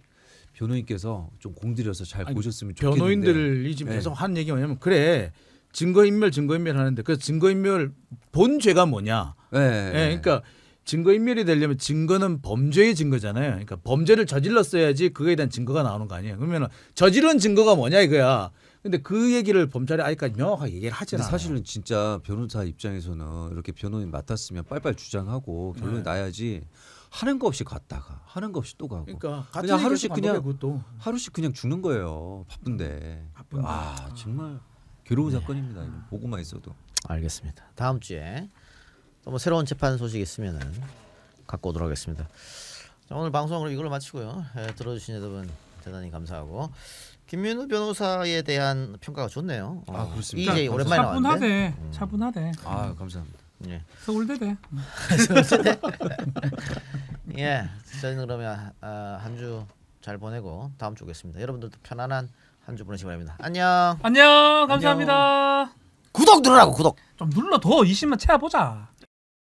변호인께서 좀 공들여서 잘 보셨으면 좋겠는데 변호인들이 지금 네. 계속 하는 얘기가 뭐냐면 그래 증거인멸 하는데 그 증거인멸 본 죄가 뭐냐? 네. 예, 그러니까 증거인멸이 되려면 증거는 범죄의 증거잖아요. 그러니까 범죄를 저질렀어야지 그거에 대한 증거가 나오는 거 아니에요. 그러면 저지른 증거가 뭐냐 이거야. 근데 그 얘기를 범찰이 아직까지 명확하게 얘기를 하지 근데 않아요. 사실은 진짜 변호사 입장에서는 이렇게 변호인 맡았으면 빨빨 주장하고 결론이 네. 나야지 하는 거 없이 갔다가 하는 거 없이 또 가고 그러니까 같은 그냥 하루씩 얘기를 그냥 반복해, 그것도. 하루씩 그냥 죽는 거예요. 바쁜데. 정말 괴로운 사건입니다. 이거 보고만 있어도. 알겠습니다. 다음 주에 또 뭐 새로운 재판 소식 있으면은 갖고 오도록 하겠습니다. 자, 오늘 방송으로 이걸로 마치고요. 들어주신 여러분 대단히 감사하고 김민우 변호사에 대한 평가가 좋네요. 아, 그렇습니까? EJ 오랜만에 나왔는데. 차분하대. 아 감사합니다. 예. 서울대대. 예. 저희는 그러면 한 주 잘 보내고 다음 주 오겠습니다. 여러분들도 편안한 한 주 보내시기 바랍니다. 안녕. 안녕. 감사합니다. 구독 누르라고 구독. 좀 눌러 더 20만 채워보자.